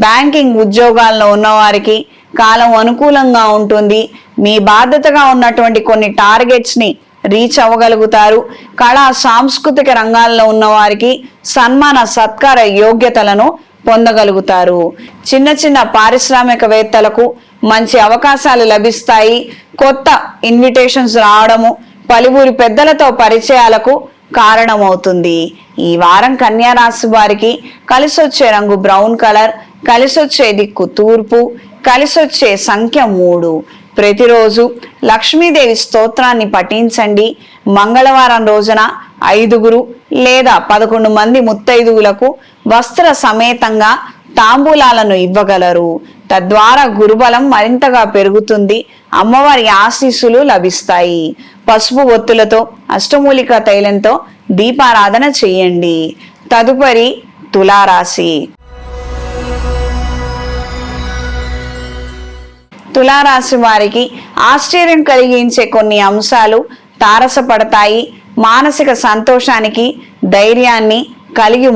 బ్యాంకింగ్ ఉద్యోగాల్లో ఉన్నవారికి కాలం అనుకూలంగా ఉంటుంది. మీ బాధ్యతగా ఉన్నటువంటి కొన్ని టార్గెట్స్ ని రీచ్ అవ్వగలుగుతారు. కళా సాంస్కృతిక రంగాల్లో ఉన్న వారికి సన్మాన సత్కార యోగ్యతలను పొందగలుగుతారు. చిన్న చిన్న పారిశ్రామికవేత్తలకు మంచి అవకాశాలు లభిస్తాయి. కొత్త ఇన్విటేషన్స్ రావడము పలువురి పెద్దలతో పరిచయాలకు కారణమవుతుంది. ఈ వారం కన్యా రాశి వారికి కలిసొచ్చే రంగు బ్రౌన్ కలర్, కలిసొచ్చే దిక్కు తూర్పు, కలిసొచ్చే సంఖ్య 3. ప్రతిరోజు లక్ష్మీదేవి స్తోత్రాన్ని పఠించండి. మంగళవారం రోజున 5 లేదా 11 మంది ముత్తైదువులకు వస్త్ర సమేతంగా తాంబూలాలను ఇవ్వగలరు. తద్వారా గురుబలం మరింతగా పెరుగుతుంది, అమ్మవారి ఆశీస్సులు లభిస్తాయి. పసుపు ఒత్తులతో అష్టమూలిక తైలంతో దీపారాధన చేయండి. తదుపరి తులారాశి. తులారాశి వారికి ఆశ్చర్యం కలిగించే కొన్ని అంశాలు తారసపడతాయి. మానసిక సంతోషానికి ధైర్యాన్ని కలిగి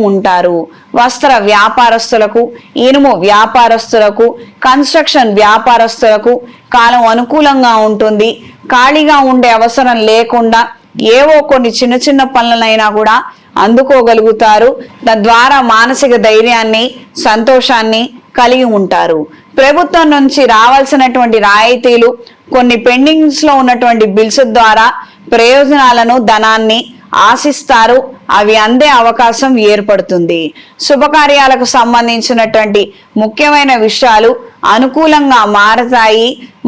ఉంటారు. వస్త్ర వ్యాపారస్తులకు, ఇనుము వ్యాపారస్తులకు, కన్స్ట్రక్షన్ వ్యాపారస్తులకు కాలం అనుకూలంగా ఉంటుంది. ఖాళీగా ఉండే అవసరం లేకుండా ఏవో కొన్ని చిన్న చిన్న పనులనైనా కూడా అందుకోగలుగుతారు. తద్వారా మానసిక ధైర్యాన్ని, సంతోషాన్ని కలిగి ఉంటారు. ప్రభుత్వం నుంచి రావాల్సినటువంటి రాయితీలు, కొన్ని పెండింగ్స్ లో ఉన్నటువంటి బిల్స్ ద్వారా ప్రయోజనాలను, ధనాన్ని ఆశిస్తారు. అవి అందే అవకాశం ఏర్పడుతుంది. శుభకార్యాలకు సంబంధించినటువంటి ముఖ్యమైన విషయాలు అనుకూలంగా మారతాయి.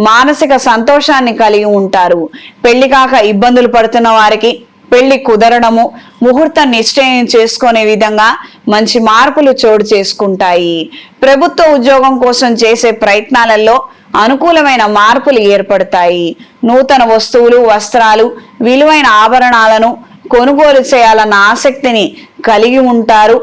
మానసిక సంతోషాన్ని కలిగి ఉంటారు. పెళ్లి కాక ఇబ్బందులు పడుతున్న వారికి పెళ్లి కుదరడము, ముహూర్తం నిశ్చయం చేసుకునే విధంగా మంచి మార్పులు చోటు చేసుకుంటాయి. ప్రభుత్వ ఉద్యోగం కోసం చేసే ప్రయత్నాలలో అనుకూలమైన మార్పులు ఏర్పడతాయి. నూతన వస్తువులు, వస్త్రాలు, విలువైన ఆభరణాలను కొనుగోలు చేయాలన్న ఆసక్తిని కలిగి ఉంటారు.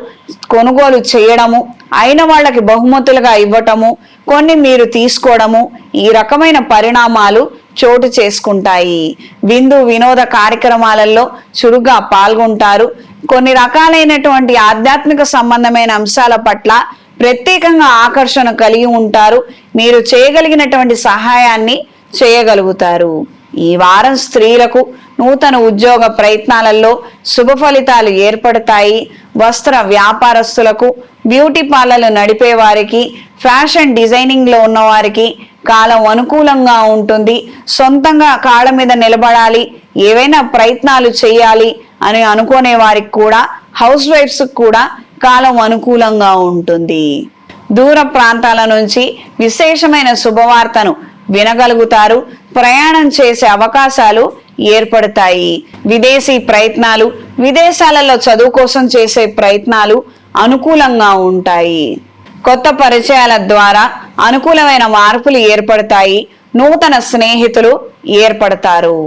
కొనుగోలు చేయడము, అయిన వాళ్ళకి బహుమతులుగా ఇవ్వటము, కొన్ని మీరు తీసుకోవడము, ఈ రకమైన పరిణామాలు చోటు చేసుకుంటాయి. విందు వినోద కార్యక్రమాలలో చురుగ్గా పాల్గొంటారు. కొన్ని రకాలైనటువంటి ఆధ్యాత్మిక సంబంధమైన అంశాల పట్ల ప్రత్యేకంగా ఆకర్షణ కలిగి ఉంటారు. మీరు చేయగలిగినటువంటి సహాయాన్ని చేయగలుగుతారు. ఈ వారం స్త్రీలకు నూతన ఉద్యోగ ప్రయత్నాలలో శుభ ఫలితాలు ఏర్పడతాయి. వస్త్ర వ్యాపారస్తులకు, బ్యూటీ పార్లర్లు నడిపే వారికి, ఫ్యాషన్ డిజైనింగ్ లో ఉన్న వారికి కాలం అనుకూలంగా ఉంటుంది. సొంతంగా కాళ్ళ మీద నిలబడాలి, ఏవైనా ప్రయత్నాలు చేయాలి అని అనుకునే వారికి కూడా, హౌస్ వైఫ్స్ కూడా కాలం అనుకూలంగా ఉంటుంది. దూర ప్రాంతాల నుంచి విశేషమైన శుభవార్తను వినగలుగుతారు. ప్రయాణం చేసే అవకాశాలు ఏర్పడతాయి. విదేశీ ప్రయత్నాలు, విదేశాలలో చదువు కోసం చేసే ప్రయత్నాలు అనుకూలంగా ఉంటాయి. కొత్త పరిచయాల ద్వారా అనుకూలమైన మార్పులు ఏర్పడతాయి. నూతన స్నేహితులు ఏర్పడతారు.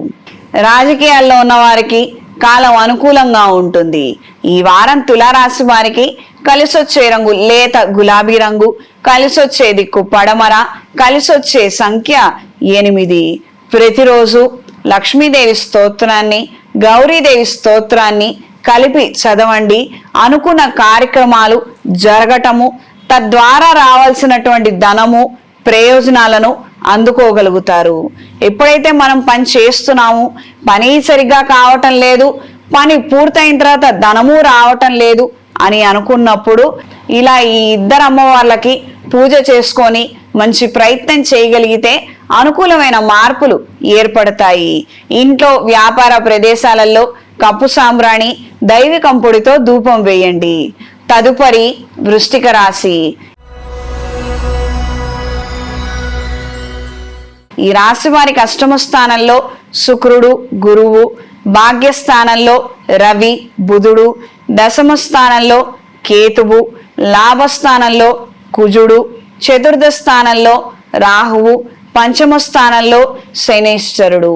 రాజకీయాల్లో ఉన్న వారికి కాలం అనుకూలంగా ఉంటుంది. ఈ వారం తులారాశి వారికి కలిసొచ్చే రంగు లేత గులాబీ రంగు, కలిసొచ్చే దిక్కు పడమర, కలిసొచ్చే సంఖ్య 8. ప్రతిరోజు లక్ష్మీదేవి స్తోత్రాన్ని, గౌరీదేవి స్తోత్రాన్ని కలిపి చదవండి. అనుకున్న కార్యక్రమాలు జరగటము, తద్వారా రావాల్సినటువంటి ధనము, ప్రయోజనాలను అందుకోగలుగుతారు. ఎప్పుడైతే మనం పని చేస్తున్నాము, పని సరిగ్గా కావటం లేదు, పని పూర్తయిన తర్వాత ధనము రావటం లేదు అని అనుకున్నప్పుడు ఇలా ఈ ఇద్దరు అమ్మవార్లకి పూజ చేసుకొని మంచి ప్రయత్నం చేయగలిగితే అనుకూలమైన మార్పులు ఏర్పడతాయి. ఇంట్లో, వ్యాపార ప్రదేశాలలో కప్పు సాంబ్రాణి, దైవికం పొడితో ధూపం వేయండి. తదుపరి వృశ్చిక రాశి. ఈ రాశి వారికి అష్టమ స్థానంలో శుక్రుడు, గురువు, భాగ్యస్థానంలో రవి, బుధుడు, దశమ స్థానంలో కేతువు, లాభస్థానంలో కుజుడు, చతుర్థ స్థానంలో రాహువు, పంచమ స్థానంలో శనీశ్వరుడు.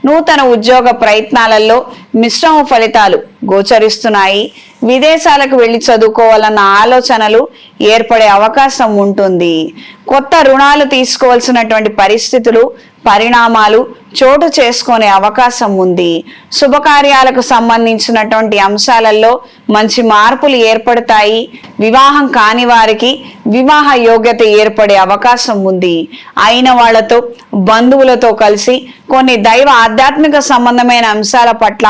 నూతన ఉద్యోగ ప్రయత్నాలలో మిశ్రమ ఫలితాలు గోచరిస్తున్నాయి. విదేశాలకు వెళ్లి చదువుకోవాలన్న ఆలోచనలు ఏర్పడే అవకాశం ఉంటుంది. కొత్త రుణాలు తీసుకోవాల్సినటువంటి పరిస్థితులు, పరిణామాలు చోటు చేసుకునే అవకాశం ఉంది. శుభకార్యాలకు సంబంధించినటువంటి అంశాలలో మంచి మార్పులు ఏర్పడతాయి. వివాహం కాని వారికి వివాహ యోగ్యత ఏర్పడే అవకాశం ఉంది. అయిన వాళ్లతో, బంధువులతో కలిసి కొన్ని దైవ ఆధ్యాత్మిక సంబంధమైన అంశాల పట్ల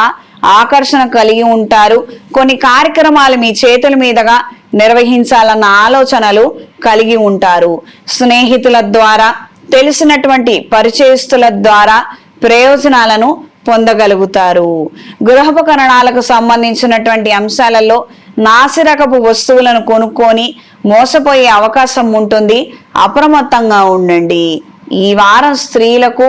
ఆకర్షణ కలిగి ఉంటారు. కొన్ని కార్యక్రమాలు మీ చేతుల మీదుగా నిర్వహించాలన్న ఆలోచనలు కలిగి ఉంటారు. స్నేహితుల ద్వారా, తెలిసినటువంటి పరిచయస్తుల ద్వారా ప్రయోజనాలను పొందగలుగుతారు. గృహోపకరణాలకు సంబంధించినటువంటి అంశాలలో నాసిరకపు వస్తువులను కొనుక్కొని మోసపోయే అవకాశం ఉంటుంది. అప్రమత్తంగా ఉండండి. ఈ వారం స్త్రీలకు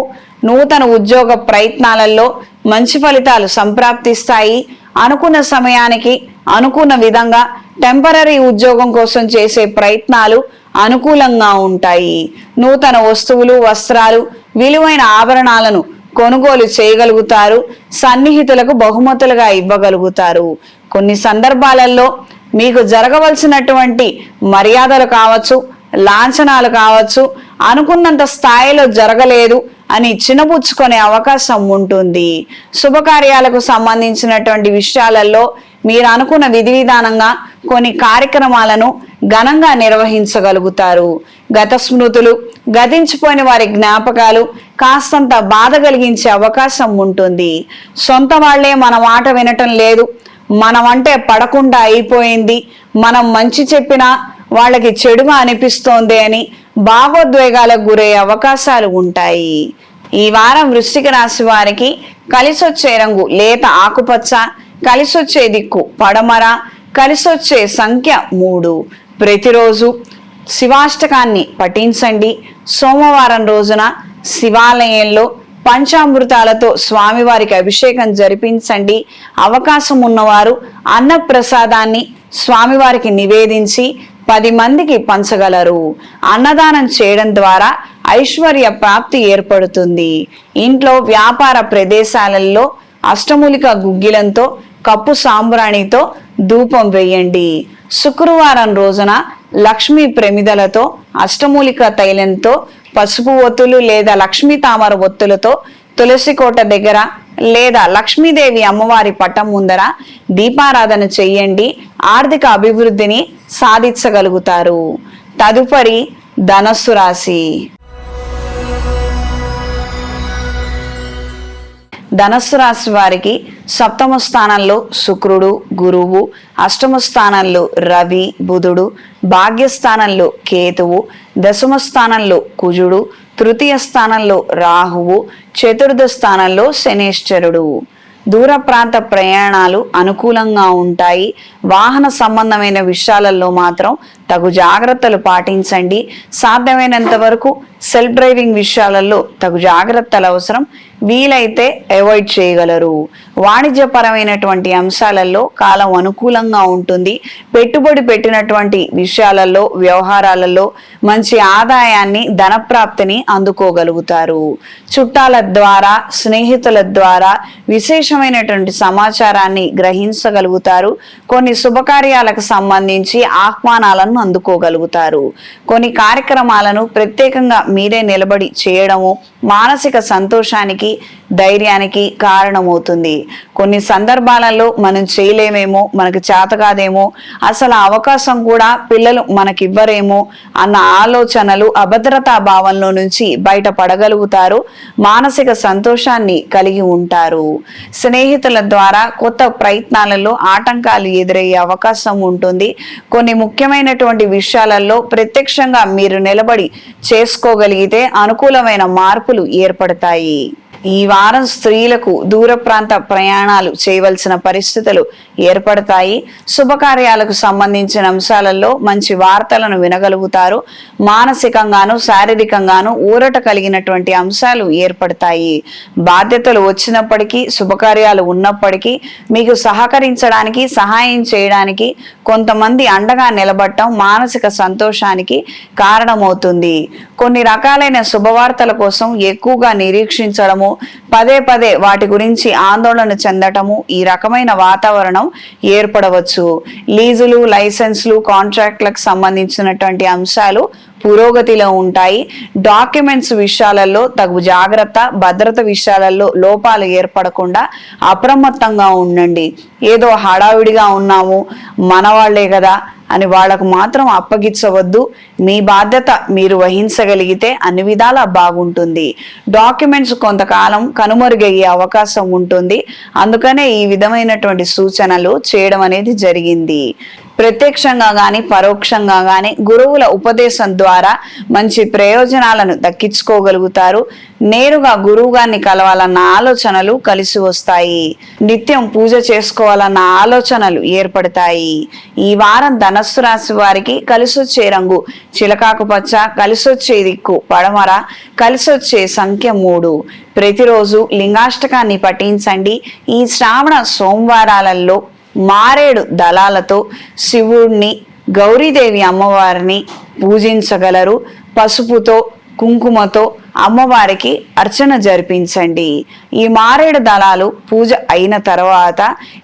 నూతన ఉద్యోగ ప్రయత్నాలలో మంచి ఫలితాలు సంప్రాప్తిస్తాయి. అనుకున్న సమయానికి అనుకున్న విధంగా టెంపరరీ ఉద్యోగం కోసం చేసే ప్రయత్నాలు అనుకూలంగా ఉంటాయి. నూతన వస్తువులు, వస్త్రాలు, విలువైన ఆభరణాలను కొనుగోలు చేయగలుగుతారు. సన్నిహితులకు బహుమతులుగా ఇవ్వగలుగుతారు. కొన్ని సందర్భాలలో మీకు జరగవలసినటువంటి మర్యాదలు కావచ్చు, లాంఛనాలు కావచ్చు, అనుకున్నంత స్థాయిలో జరగలేదు అని చిన్నపుచ్చుకునే అవకాశం ఉంటుంది. శుభకార్యాలకు సంబంధించినటువంటి విషయాలలో మీరు అనుకున్న విధి విధానంగా కొన్ని కార్యక్రమాలను ఘనంగా నిర్వహించగలుగుతారు. గత స్మృతులు, గతించిపోయిన వారి జ్ఞాపకాలు కాస్తంత బాధ కలిగించే అవకాశం ఉంటుంది. సొంత వాళ్లే మన మాట వినటం లేదు, మనం అంటే పడకుండా అయిపోయింది, మనం మంచి చెప్పినా వాళ్ళకి చెడుగా అనిపిస్తోంది అని భావోద్వేగాలకు గురయ్యే అవకాశాలు ఉంటాయి. ఈ వారం వృశ్చిక రాశి వారికి కలిసొచ్చే రంగు లేత ఆకుపచ్చ, కలిసొచ్చే దిక్కు పడమర, కలిసొచ్చే సంఖ్య 3. ప్రతిరోజు శివాష్టకాన్ని పఠించండి. సోమవారం రోజున శివాలయంలో పంచామృతాలతో స్వామివారికి అభిషేకం జరిపించండి. అవకాశం ఉన్నవారు అన్నప్రసాదాన్ని స్వామివారికి నివేదించి 10 మందికి పంచగలరు. అన్నదానం చేయడం ద్వారా ఐశ్వర్య ప్రాప్తి ఏర్పడుతుంది. ఇంట్లో వ్యాపార ప్రదేశాలలో అష్టమూలిక గుగ్గిలంతో, కప్పు సాంబ్రాణితో ధూపం వేయండి. శుక్రవారం రోజున లక్ష్మీ ప్రమిదలతో, అష్టమూలిక తైలంతో, పసుపు ఒత్తులు లేదా లక్ష్మీ తామర ఒత్తులతో తులసి కోట దగ్గర లేదా లక్ష్మీదేవి అమ్మవారి పటం ముందర దీపారాధన చెయ్యండి. ఆర్థిక అభివృద్ధిని సాధించగలుగుతారు. తదుపరి ధనస్సు రాశి. ధనస్సు రాశి వారికి సప్తమ స్థానంలో శుక్రుడు, గురువు, అష్టమ స్థానంలో రవి, బుధుడు, భాగ్యస్థానంలో కేతువు, దశమ స్థానంలో కుజుడు, తృతీయ స్థానంలో రాహువు, చతుర్థ స్థానంలో శనేశ్వరుడు. దూర ప్రాంత ప్రయాణాలు అనుకూలంగా ఉంటాయి. వాహన సంబంధమైన విషయాలలో మాత్రం తగు జాగ్రత్తలు పాటించండి. సాధ్యమైనంత వరకు సెల్ఫ్ డ్రైవింగ్ విషయాలలో తగు జాగ్రత్తలు అవసరం. వీలైతే అవాయిడ్ చేయగలరు. వాణిజ్యపరమైనటువంటి అంశాలలో కాలం అనుకూలంగా ఉంటుంది. పెట్టుబడి పెట్టినటువంటి విషయాలలో, వ్యవహారాలలో మంచి ఆదాయాన్ని, ధనప్రాప్తిని అందుకోగలుగుతారు. చుట్టాల ద్వారా, స్నేహితుల ద్వారా విశేషమైనటువంటి సమాచారాన్ని గ్రహించగలుగుతారు. కొన్ని శుభకార్యాలకు సంబంధించి ఆహ్వానాలను అందుకోగలుగుతారు. కొన్ని కార్యక్రమాలను ప్రత్యేకంగా మీరే నిలబడి చేయడము మానసిక సంతోషానికి, ధైర్యానికి కారణమవుతుంది. కొన్ని సందర్భాలలో మనం చేయలేమేమో, మనకు చేత కాదేమో, అసలు అవకాశం కూడా పిల్లలు మనకివ్వరేమో అన్న ఆలోచనలు, అభద్రతా భావంలో నుంచి బయటపడగలుగుతారు. మానసిక సంతోషాన్ని కలిగి ఉంటారు. స్నేహితుల ద్వారా కొత్త ప్రయత్నాలలో ఆటంకాలు ఎదురయ్యే అవకాశం ఉంటుంది. కొన్ని ముఖ్యమైనటువంటి విషయాలలో ప్రత్యక్షంగా మీరు నిలబడి చేసుకోగలిగితే అనుకూలమైన మార్పులు ఏర్పడతాయి. ఈ వారం స్త్రీలకు దూర ప్రాంత ప్రయాణాలు చేయవలసిన పరిస్థితులు ఏర్పడతాయి. శుభకార్యాలకు సంబంధించిన అంశాలలో మంచి వార్తలను వినగలుగుతారు. మానసికంగాను, శారీరకంగాను ఊరట కలిగినటువంటి అంశాలు ఏర్పడతాయి. బాధ్యతలు వచ్చినప్పటికీ, శుభకార్యాలు ఉన్నప్పటికీ మీకు సహకరించడానికి, సహాయం చేయడానికి కొంతమంది అండగా నిలబడటం మానసిక సంతోషానికి కారణమవుతుంది. కొన్ని రకాలైన శుభవార్తల కోసం ఎక్కువగా నిరీక్షించడము, పదే పదే వాటి గురించి ఆందోళన చెందటము, ఈ రకమైన వాతావరణం ఏర్పడవచ్చు. లీజులు, లైసెన్స్లు, కాంట్రాక్ట్లకు సంబంధించినటువంటి అంశాలు పురోగతిలో ఉంటాయి. డాక్యుమెంట్స్ విషయాలలో తగు జాగ్రత్త, భద్రత విషయాలలో లోపాలు ఏర్పడకుండా అప్రమత్తంగా ఉండండి. ఏదో హడావిడిగా ఉన్నాము, మనవాళ్లే కదా అని వాళ్లకు మాత్రం అప్పగించవద్దు. మీ బాధ్యత మీరు వహించగలిగితే అన్ని విధాలా బాగుంటుంది. డాక్యుమెంట్స్ కొంతకాలం కనుమరుగయ్యే అవకాశం ఉంటుంది. అందుకనే ఈ విధమైనటువంటి సూచనలు చేయడం అనేది జరిగింది. ప్రత్యక్షంగా గాని పరోక్షంగా గాని గురువుల ఉపదేశం ద్వారా మంచి ప్రయోజనాలను దక్కించుకోగలుగుతారు. నేరుగా గురువు గారిని కలవాలన్న ఆలోచనలు కలిసి వస్తాయి. నిత్యం పూజ చేసుకోవాలన్న ఆలోచనలు ఏర్పడతాయి. ఈ వారం ధనస్సు రాశి వారికి కలిసొచ్చే రంగు చిలకాకు పచ్చ, కలిసొచ్చే దిక్కు పడమర, కలిసొచ్చే సంఖ్య 3. ప్రతిరోజు లింగాష్టకాన్ని పఠించండి. ఈ శ్రావణ సోమవారాలలో మారేడు దళాలతో శివుణ్ణి, గౌరీదేవి అమ్మవారిని పూజించగలరు. పసుపుతో కుంకుమతో అమ్మవారికి అర్చన జరిపించండి. ఈ మారేడు దళాలు పూజ అయిన తర్వాత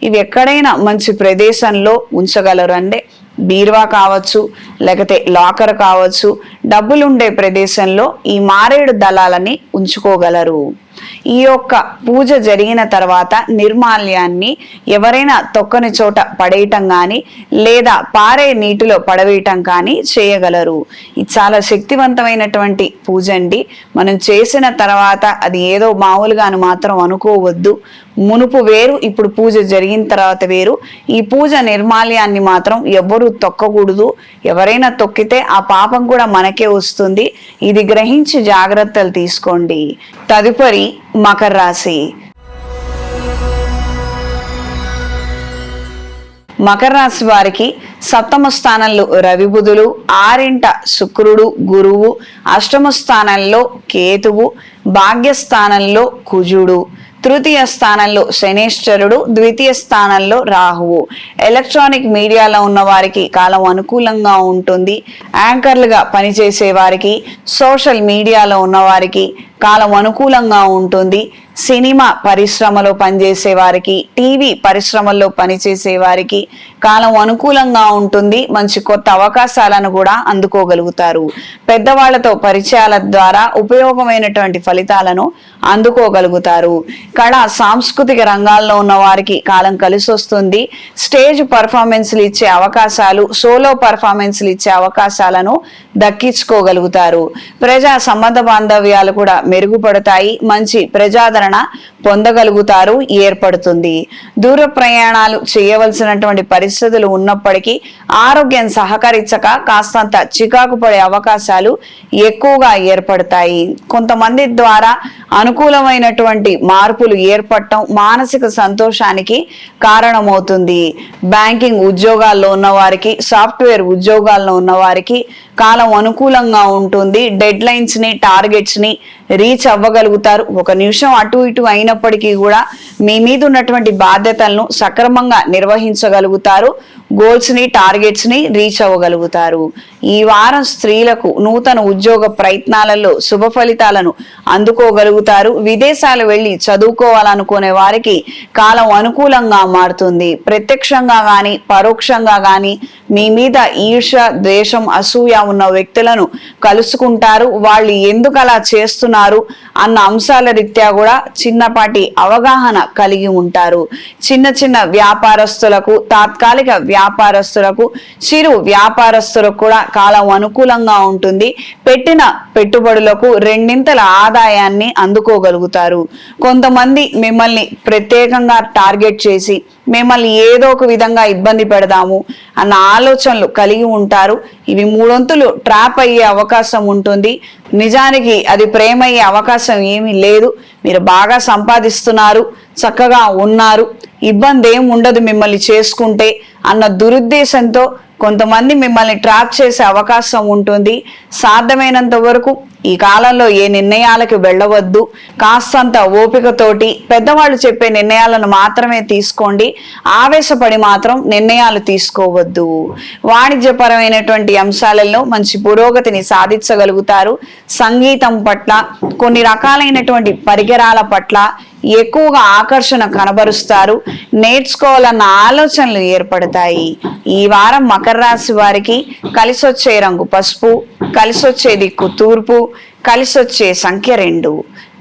ఇవి ఎక్కడైనా మంచి ప్రదేశంలో ఉంచగలరు. అంటే బీరువా కావచ్చు, లేకపోతే లాకర్ కావచ్చు, డబ్బులుండే ప్రదేశంలో ఈ మారేడు దళాలని ఉంచుకోగలరు. ఈ యొక్క పూజ జరిగిన తర్వాత నిర్మాల్యాన్ని ఎవరైనా తొక్కని చోట పడేయటం కానీ లేదా పారే నీటిలో పడవేయటం కానీ చేయగలరు. ఇది చాలా శక్తివంతమైనటువంటి పూజ అండి. మనం చేసిన తర్వాత అది ఏదో మామూలుగాను మాత్రం అనుకోవద్దు. మునుపు వేరు, ఇప్పుడు పూజ జరిగిన తర్వాత వేరు. ఈ పూజ నిర్మాల్యాన్ని మాత్రం ఎవ్వరూ తొక్కకూడదు. ఎవరైనా తొక్కితే ఆ పాపం కూడా మనకే వస్తుంది. ఇది గ్రహించి జాగ్రత్తలు తీసుకోండి. తదుపరి మకర రాశి. మకర రాశి వారికి సప్తమ స్థానంలో రవి బుధులు, 6వ శుక్రుడు గురువు, అష్టమ స్థానంలో కేతువు, భాగ్యస్థానంలో కుజుడు, తృతీయ స్థానంలో శనేశ్వరుడు, ద్వితీయ స్థానంలో రాహువు. ఎలక్ట్రానిక్ మీడియాలో ఉన్న వారికి కాలం అనుకూలంగా ఉంటుంది. యాంకర్లుగా పనిచేసే వారికి, సోషల్ మీడియాలో ఉన్న వారికి కాలం అనుకూలంగా ఉంటుంది. సినిమా పరిశ్రమలో పనిచేసే వారికి, టీవీ పరిశ్రమల్లో పనిచేసే వారికి కాలం అనుకూలంగా ఉంటుంది. మంచి కొత్త అవకాశాలను కూడా అందుకోగలుగుతారు. పెద్దవాళ్లతో పరిచయాల ద్వారా ఉపయోగమైనటువంటి ఫలితాలను అందుకోగలుగుతారు. కళా సాంస్కృతిక రంగాల్లో ఉన్న వారికి కాలం కలిసి వస్తుంది. స్టేజ్ పర్ఫార్మెన్స్లు ఇచ్చే అవకాశాలు, సోలో పర్ఫార్మెన్స్లు ఇచ్చే అవకాశాలను దక్కించుకోగలుగుతారు. ప్రజా సంబంధ బాంధవ్యాలు కూడా మెరుగుపడతాయి. మంచి ప్రజాదరణ పొందగలుగుతారు, ఏర్పడుతుంది. దూర ప్రయాణాలు చేయవలసినటువంటి పరిస్థితులు ఉన్నప్పటికీ ఆరోగ్యం సహకరించక కాస్తంత చికాకు పడే అవకాశాలు ఎక్కువగా ఏర్పడతాయి. కొంతమంది ద్వారా అనుకూలమైనటువంటి మార్పులు ఏర్పడటం మానసిక సంతోషానికి కారణమవుతుంది. బ్యాంకింగ్ ఉద్యోగాల్లో ఉన్న వారికి, సాఫ్ట్వేర్ ఉద్యోగాల్లో ఉన్న వారికి కాలం అనుకూలంగా ఉంటుంది. డెడ్ లైన్స్ ని, టార్గెట్స్ ని రీచ్ అవ్వగలుగుతారు. ఒక నిమిషం అటు ఇటు అయినప్పటికీ కూడా మీ మీద ఉన్నటువంటి బాధ్యతలను సక్రమంగా నిర్వహించగలుగుతారు. గోల్స్ ని, టార్గెట్స్ ని రీచ్ అవ్వగలుగుతారు. ఈ వారం స్త్రీలకు నూతన ఉద్యోగ ప్రయత్నాలలో శుభ ఫలితాలను అందుకోగలుగుతారు. విదేశాలు వెళ్లి చదువుకోవాలనుకునే వారికి కాలం అనుకూలంగా మారుతుంది. ప్రత్యక్షంగా గాని పరోక్షంగా గాని మీ మీద ఈర్ష, ద్వేషం, అసూయ ఉన్న వ్యక్తులను కలుసుకుంటారు. వాళ్ళు ఎందుకు అలా చేస్తున్నారు అన్న అంశాల రీత్యా కూడా చిన్నపాటి అవగాహన కలిగి ఉంటారు. చిన్న చిన్న వ్యాపారస్తులకు, తాత్కాలిక వ్యాపారస్తులకు, చిరు వ్యాపారస్తులకు కూడా కాలం అనుకూలంగా ఉంటుంది. పెట్టిన పెట్టుబడులకు రెండింతల ఆదాయాన్ని అందుకోగలుగుతారు. కొంతమంది మిమ్మల్ని ప్రత్యేకంగా టార్గెట్ చేసి మిమ్మల్ని ఏదో ఒక విధంగా ఇబ్బంది పెడదాము అన్న ఆలోచనలు కలిగి ఉంటారు. ఇవి మూడొంతులు ట్రాప్ అయ్యే అవకాశం ఉంటుంది. నిజానికి అది ప్రేమ అయ్యే అవకాశం ఏమీ లేదు. మీరు బాగా సంపాదిస్తున్నారు, చక్కగా ఉన్నారు, ఇబ్బంది ఏం ఉండదు మిమ్మల్ని చేసుకుంటే అన్న దురుద్దేశంతో కొంతమంది మిమ్మల్ని ట్రాప్ చేసే అవకాశం ఉంటుంది. సాధ్యమైనంత వరకు ఈ కాలంలో ఏ నిర్ణయాలకు వెళ్ళవద్దు. కాస్తంత ఓపికతోటి పెద్దవాళ్ళు చెప్పే నిర్ణయాలను మాత్రమే తీసుకోండి. ఆవేశపడి మాత్రం నిర్ణయాలు తీసుకోవద్దు. వాణిజ్యపరమైనటువంటి అంశాలలో మంచి పురోగతిని సాధించగలుగుతారు. సంగీతం పట్ల, కొన్ని రకాలైనటువంటి పరికరాల పట్ల ఎక్కువగా ఆకర్షణ కనబరుస్తారు. నేర్చుకోవాలన్న ఆలోచనలు ఏర్పడతాయి. ఈ వారం మకర రాశి వారికి కలిసొచ్చే రంగు పసుపు, కలిసొచ్చే దిక్కు తూర్పు, కలిసొచ్చే సంఖ్య 2.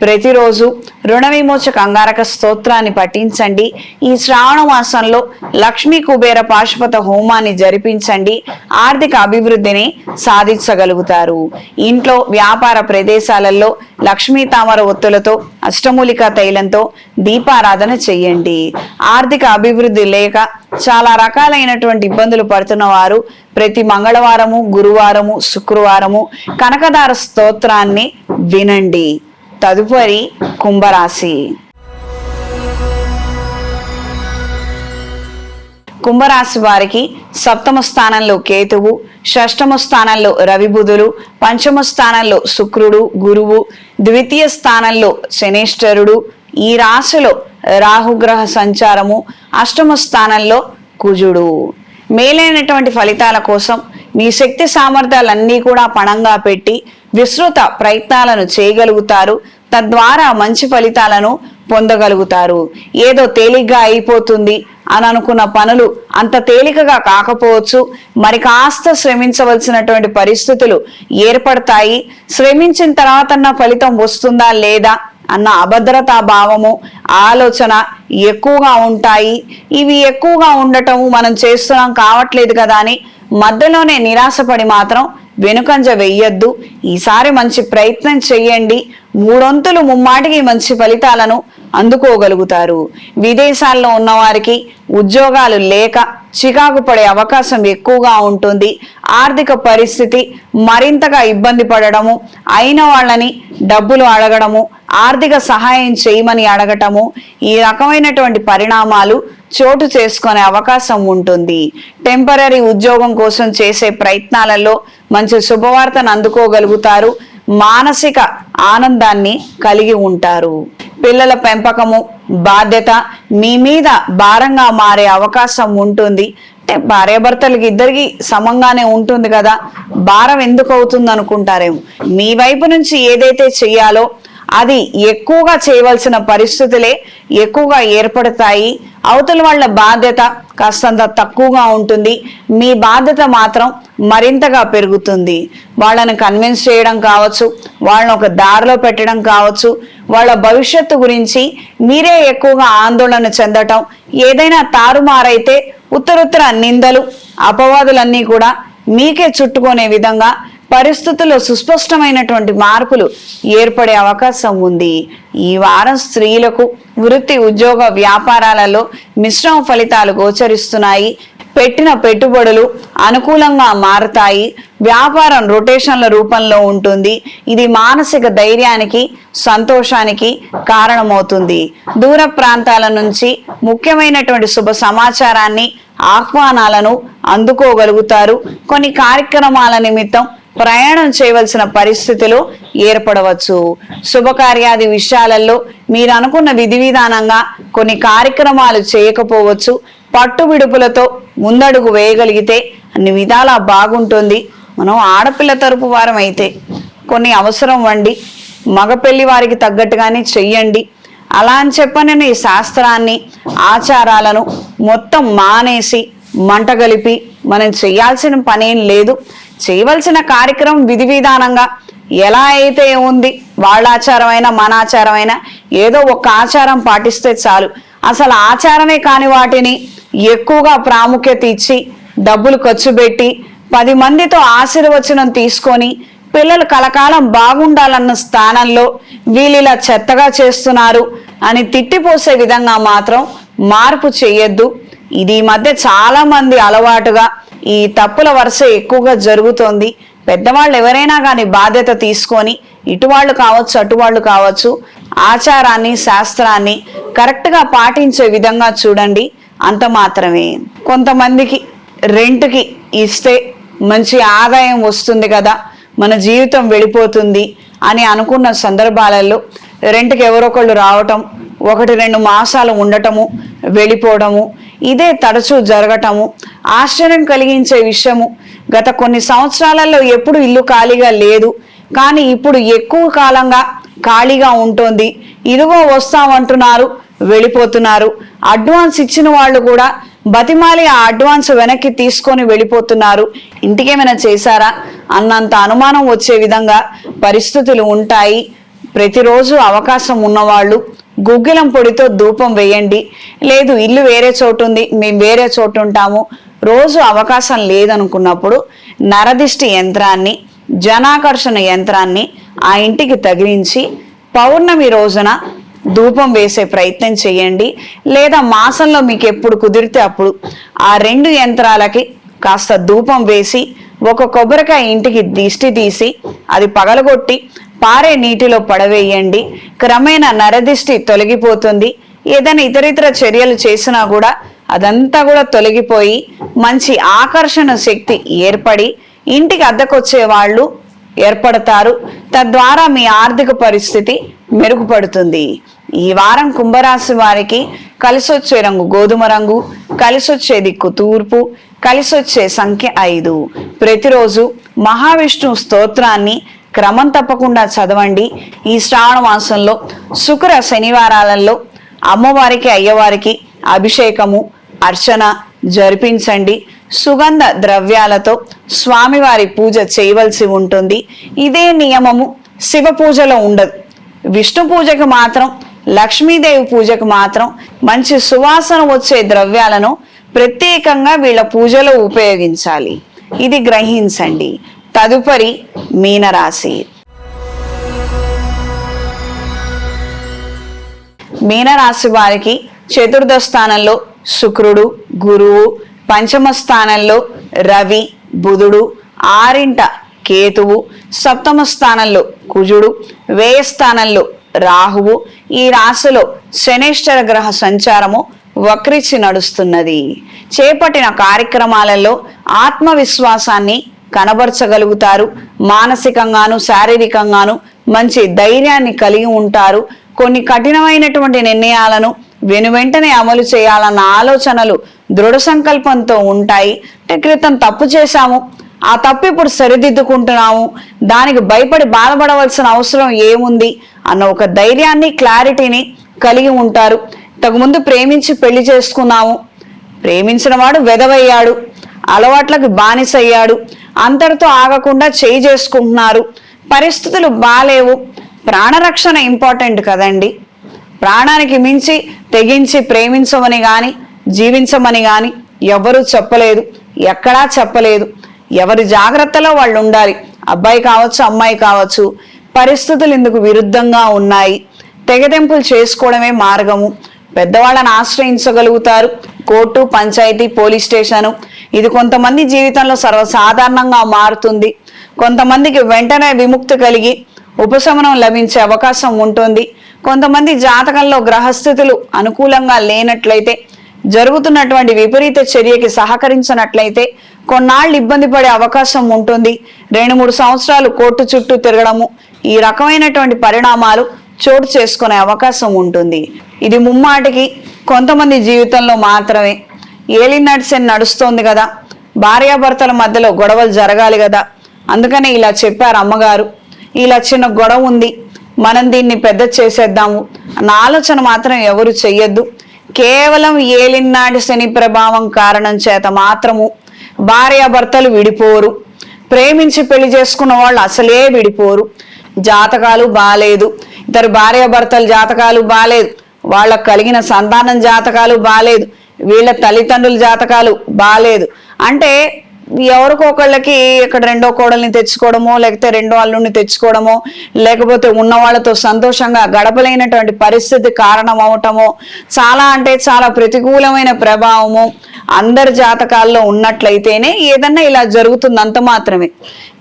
ప్రతిరోజు రుణ విమోచక అంగారక స్తోత్రాన్ని పఠించండి. ఈ శ్రావణ మాసంలో లక్ష్మీ కుబేర పాశుపత హోమాన్ని జరిపించండి. ఆర్థిక అభివృద్ధిని సాధించగలుగుతారు. ఇంట్లో వ్యాపార ప్రదేశాలలో లక్ష్మీ తామర ఒత్తులతో అష్టమూలికా తైలంతో దీపారాధన చెయ్యండి. ఆర్థిక అభివృద్ధి లేక చాలా రకాలైనటువంటి ఇబ్బందులు పడుతున్న వారు ప్రతి మంగళవారము, గురువారము, శుక్రవారము కనకదార స్తోత్రాన్ని వినండి. తదుపరి కుంభరాశి. కుంభరాశి వారికి సప్తమ స్థానంలో కేతువు, షష్టమ స్థానంలో రవి బుధులు, పంచమ స్థానంలో శుక్రుడు గురువు, ద్వితీయ స్థానంలో శనేశ్వరుడు, ఈ రాశిలో రాహుగ్రహ సంచారము, అష్టమ స్థానంలో కుజుడు. మేలైనటువంటి ఫలితాల కోసం మీ శక్తి సామర్థ్యాలన్నీ కూడా పణంగా పెట్టి విస్తృత ప్రయత్నాలను చేయగలుగుతారు. తద్వారా మంచి ఫలితాలను పొందగలుగుతారు. ఏదో తేలిగ్గా అయిపోతుంది అని అనుకున్న పనులు అంత తేలికగా కాకపోవచ్చు. మరి కాస్త శ్రమించవలసినటువంటి పరిస్థితులు ఏర్పడతాయి. శ్రమించిన తర్వాత ఫలితం వస్తుందా లేదా అన్న అభద్రతా భావము, ఆలోచన ఎక్కువగా ఉంటాయి. ఇవి ఎక్కువగా ఉండటం మనం చేస్తున్నాం కావట్లేదు కదా అని మధ్యలోనే నిరాశపడి మాత్రం వెనుకంజ వెయ్యొద్దు. ఈసారి మంచి ప్రయత్నం చెయ్యండి. మూడొంతులు ముమ్మాటికి మంచి ఫలితాలను అందుకోగలుగుతారు. విదేశాల్లో ఉన్నవారికి ఉద్యోగాలు లేక చికాకు పడే అవకాశం ఎక్కువగా ఉంటుంది. ఆర్థిక పరిస్థితి మరింతగా ఇబ్బంది పడడము, అయిన వాళ్ళని డబ్బులు అడగడము, ఆర్థిక సహాయం చేయమని అడగటము, ఈ రకమైనటువంటి పరిణామాలు చోటు చేసుకునే అవకాశం ఉంటుంది. టెంపరరీ ఉద్యోగం కోసం చేసే ప్రయత్నాలలో మంచి శుభవార్తను అందుకోగలుగుతారు. మానసిక ఆనందాన్ని కలిగి ఉంటారు. పిల్లల పెంపకము బాధ్యత మీ మీద భారంగా మారే అవకాశం ఉంటుంది. అంటే భార్యాభర్తలకి ఇద్దరికి సమంగానే ఉంటుంది కదా, భారం ఎందుకు అవుతుంది అనుకుంటారేమో. మీ వైపు నుంచి ఏదైతే చెయ్యాలో అది ఎక్కువగా చేయవలసిన పరిస్థితులే ఎక్కువగా ఏర్పడతాయి. అవతల వాళ్ళ బాధ్యత కాస్తంత తక్కువగా ఉంటుంది. మీ బాధ్యత మాత్రం మరింతగా పెరుగుతుంది. వాళ్ళని కన్విన్స్ చేయడం కావచ్చు, వాళ్ళని ఒక దారిలో పెట్టడం కావచ్చు, వాళ్ళ భవిష్యత్తు గురించి మీరే ఎక్కువగా ఆందోళన చెందటం, ఏదైనా తారుమారైతే ఉత్తరుత్తర నిందలు అపవాదులన్నీ కూడా మీకే చుట్టుకునే విధంగా పరిస్థితుల్లో సుస్పష్టమైనటువంటి మార్పులు ఏర్పడే అవకాశం ఉంది. ఈ వారం స్త్రీలకు వృత్తి ఉద్యోగ వ్యాపారాలలో మిశ్రమ ఫలితాలు గోచరిస్తున్నాయి. పెట్టిన పెట్టుబడులు అనుకూలంగా మారతాయి. వ్యాపారం రొటేషన్ల రూపంలో ఉంటుంది. ఇది మానసిక ధైర్యానికి సంతోషానికి కారణమవుతుంది. దూర ప్రాంతాల నుంచి ముఖ్యమైనటువంటి శుభ సమాచారాన్ని ఆహ్వానాలను అందుకోగలుగుతారు. కొన్ని కార్యక్రమాల నిమిత్తం ప్రయాణం చేయవలసిన పరిస్థితులు ఏర్పడవచ్చు. శుభకార్యాది విషయాలలో మీరు అనుకున్న విధి విధానంగా కొన్ని కార్యక్రమాలు చేయకపోవచ్చు. పట్టు విడుపులతో ముందడుగు వేయగలిగితే అన్ని విధాలా బాగుంటుంది. మనం ఆడపిల్ల తరపు వారం అయితే కొన్ని అవసరం వండి మగ పెళ్లి వారికి తగ్గట్టుగానే చెయ్యండి. అలా అని చెప్పని ఈ శాస్త్రాన్ని ఆచారాలను మొత్తం మానేసి మంట కలిపి మనం చేయాల్సిన పనేం లేదు. చేయవలసిన కార్యక్రమం విధి విధానంగా ఎలా అయితే ఉంది, వాళ్ళ ఆచారమైనా మన ఆచారమైనా ఏదో ఒక ఆచారం పాటిస్తే చాలు. అసలు ఆచారమే కాని వాటిని ఎక్కువగా ప్రాముఖ్యత ఇచ్చి డబ్బులు ఖర్చు పెట్టి 10 మందితో ఆశీర్వచనం తీసుకొని పిల్లలు కలకాలం బాగుండాలన్న స్థానంలో వీళ్ళిలా చెత్తగా చేస్తున్నారు అని తిట్టిపోసే విధంగా మాత్రం మార్పు చెయ్యొద్దు. ఇది ఈ మధ్య చాలా మంది అలవాటుగా ఈ తప్పుల వరుస ఎక్కువగా జరుగుతోంది. పెద్దవాళ్ళు ఎవరైనా కానీ బాధ్యత తీసుకొని ఇటువాళ్ళు కావచ్చు అటువాళ్ళు కావచ్చు ఆచారాన్ని శాస్త్రాన్ని కరెక్ట్గా పాటించే విధంగా చూడండి. అంత మాత్రమే. కొంతమందికి రెంట్కి ఇస్తే మంచి ఆదాయం వస్తుంది కదా, మన జీవితం వెళ్ళిపోతుంది అని అనుకున్న సందర్భాలలో రెంట్కి ఎవరొకళ్ళు రావటం, 1-2 మాసాలు ఉండటము, వెళ్ళిపోవడము, ఇదే తరచూ జరగటము ఆశ్చర్యం కలిగించే విషయము. గత కొన్ని సంవత్సరాలలో ఎప్పుడు ఇల్లు ఖాళీగా లేదు, కానీ ఇప్పుడు ఎక్కువ కాలంగా ఖాళీగా ఉంటుంది. ఇదిగో వస్తామంటున్నారు, వెళ్ళిపోతున్నారు. అడ్వాన్స్ ఇచ్చిన వాళ్ళు కూడా బతిమాలి ఆ అడ్వాన్స్ వెనక్కి తీసుకొని వెళ్ళిపోతున్నారు. ఇంటికేమైనా చేశారా అన్నంత అనుమానం వచ్చే విధంగా పరిస్థితులు ఉంటాయి. ప్రతిరోజు అవకాశం ఉన్నవాళ్ళు గుగ్గిలం పొడితో ధూపం వేయండి. లేదు ఇల్లు వేరే చోటు ఉంది, మేము వేరే చోటు ఉంటాము, రోజు అవకాశం లేదనుకున్నప్పుడు నరదిష్టి యంత్రాన్ని, జనాకర్షణ యంత్రాన్ని ఆ ఇంటికి తగిలించి పౌర్ణమి రోజున ధూపం వేసే ప్రయత్నం చేయండి. లేదా మాసంలో మీకు ఎప్పుడు కుదిరితే అప్పుడు ఆ 2 యంత్రాలకి కాస్త ధూపం వేసి ఒక కొబ్బరికాయ ఇంటికి దిష్టి తీసి అది పగలగొట్టి పారే నీటిలో పడవేయండి. క్రమేణా నరదిష్టి తొలగిపోతుంది. ఏదైనా ఇతరితర చర్యలు చేసినా కూడా అదంతా కూడా తొలగిపోయి మంచి ఆకర్షణ శక్తి ఏర్పడి ఇంటికి అద్దెకొచ్చే వాళ్ళు ఏర్పడతారు. తద్వారా మీ ఆర్థిక పరిస్థితి మెరుగుపడుతుంది. ఈ వారం కుంభరాశి వారికి కలిసొచ్చే రంగు గోధుమ రంగు, కలిసొచ్చే దిక్కు తూర్పు, కలిసొచ్చే సంఖ్య 5. ప్రతిరోజు మహావిష్ణు స్తోత్రాన్ని క్రమం తప్పకుండా చదవండి. ఈ శ్రావణ మాసంలో శుక్ర శనివారాలలో అమ్మవారికి అయ్యవారికి అభిషేకము అర్చన జరిపించండి. సుగంధ ద్రవ్యాలతో స్వామివారి పూజ చేయవలసి ఉంటుంది. ఇదే నియమము శివ పూజలో ఉండదు. విష్ణు పూజకు మాత్రం, లక్ష్మీదేవి పూజకు మాత్రం మంచి సువాసన వచ్చే ద్రవ్యాలను ప్రత్యేకంగా వీళ్ళ పూజలో ఉపయోగించాలి. ఇది గ్రహించండి. తదుపరి మీనరాశి. మీనరాశి వారికి చతుర్థ స్థానంలో శుక్రుడు, గురువు, పంచమ స్థానంలో రవి, బుధుడు, 6వ కేతువు, సప్తమ స్థానంలో కుజుడు, వ్యయ స్థానంలో రాహువు. ఈ రాశిలో శనేశ్వర గ్రహ సంచారము వక్రించి నడుస్తున్నది. చేపట్టిన కార్యక్రమాలలో ఆత్మవిశ్వాసాన్ని కనబరచగలుగుతారు. మానసికంగాను శారీరకంగాను మంచి ధైర్యాన్ని కలిగి ఉంటారు. కొన్ని కఠినమైనటువంటి నిర్ణయాలను వెనువెంటనే అమలు చేయాలన్న ఆలోచనలు దృఢ సంకల్పంతో ఉంటాయి. క్రితం తప్పు చేశాము, ఆ తప్పు ఇప్పుడు సరిదిద్దుకుంటున్నాము, దానికి భయపడి బాధపడవలసిన అవసరం ఏముంది అన్న ఒక ధైర్యాన్ని, క్లారిటీని కలిగి ఉంటారు. ఇంతకుముందు ప్రేమించి పెళ్లి చేసుకున్నాము, ప్రేమించిన వాడు వెదవయ్యాడు, అలవాట్లకు బానిసయ్యాడు, అంతటితో ఆగకుండా చేయి చేసుకుంటున్నారు, పరిస్థితులు బాలేవు. ప్రాణరక్షణ ఇంపార్టెంట్ కదండి. ప్రాణానికి మించి తెగించి ప్రేమించమని కానీ జీవించమని కానీ ఎవరూ చెప్పలేదు, ఎక్కడా చెప్పలేదు. ఎవరి జాగ్రత్తలో వాళ్ళు ఉండాలి. అబ్బాయి కావచ్చు, అమ్మాయి కావచ్చు. పరిస్థితులు ఇందుకు విరుద్ధంగా ఉన్నాయి. తెగదెంపులు చేసుకోవడమే మార్గము. పెద్దవాళ్ళని ఆశ్రయించగలుగుతారు. కోర్టు, పంచాయతీ, పోలీస్ స్టేషను ఇది కొంతమంది జీవితంలో సర్వసాధారణంగా మారుతుంది. కొంతమందికి వెంటనే విముక్తి కలిగి ఉపశమనం లభించే అవకాశం ఉంటుంది. కొంతమంది జాతకంలో గ్రహస్థితులు అనుకూలంగా లేనట్లయితే, జరుగుతున్నటువంటి విపరీత చర్యకి సహకరించినట్లయితే కొన్నాళ్ళు ఇబ్బంది పడే అవకాశం ఉంటుంది. 2-3 సంవత్సరాలు కోర్టు చుట్టూ తిరగడము, ఈ రకమైనటువంటి పరిణామాలు చోటు చేసుకునే అవకాశం ఉంటుంది. ఇది ముమ్మాటికి కొంతమంది జీవితంలో మాత్రమే. ఏలినాటి శని నడుస్తోంది కదా, భార్యాభర్తల మధ్యలో గొడవలు జరగాలి కదా, అందుకనే ఇలా చెప్పారు అమ్మగారు. ఇలా చిన్న గొడవ ఉంది, మనం దీన్ని పెద్ద చేసేద్దాము అన్న ఆలోచన మాత్రం ఎవరు చెయ్యొద్దు. కేవలం ఏలినాటి శని ప్రభావం కారణం చేత మాత్రము భార్యాభర్తలు విడిపోరు. ప్రేమించి పెళ్లి చేసుకున్న వాళ్ళు అసలే విడిపోరు. జాతకాలు బాలేదు, ఇద్దరు భార్యాభర్తల జాతకాలు బాలేదు, వాళ్ళకు కలిగిన సంతానం జాతకాలు బాలేదు, వీళ్ళ తల్లిదండ్రుల జాతకాలు బాలేదు అంటే ఎవరికొకళ్ళకి ఇక్కడ 2వ కోడల్ని తెచ్చుకోవడమో, లేకపోతే 2వ అల్లుడిని తెచ్చుకోవడమో, లేకపోతే ఉన్న వాళ్ళతో సంతోషంగా గడపలేనటువంటి పరిస్థితి కారణం అవటమో, చాలా అంటే చాలా ప్రతికూలమైన ప్రభావము అందరి జాతకాల్లో ఉన్నట్లయితేనే ఏదన్నా ఇలా జరుగుతుంది. అంత మాత్రమే.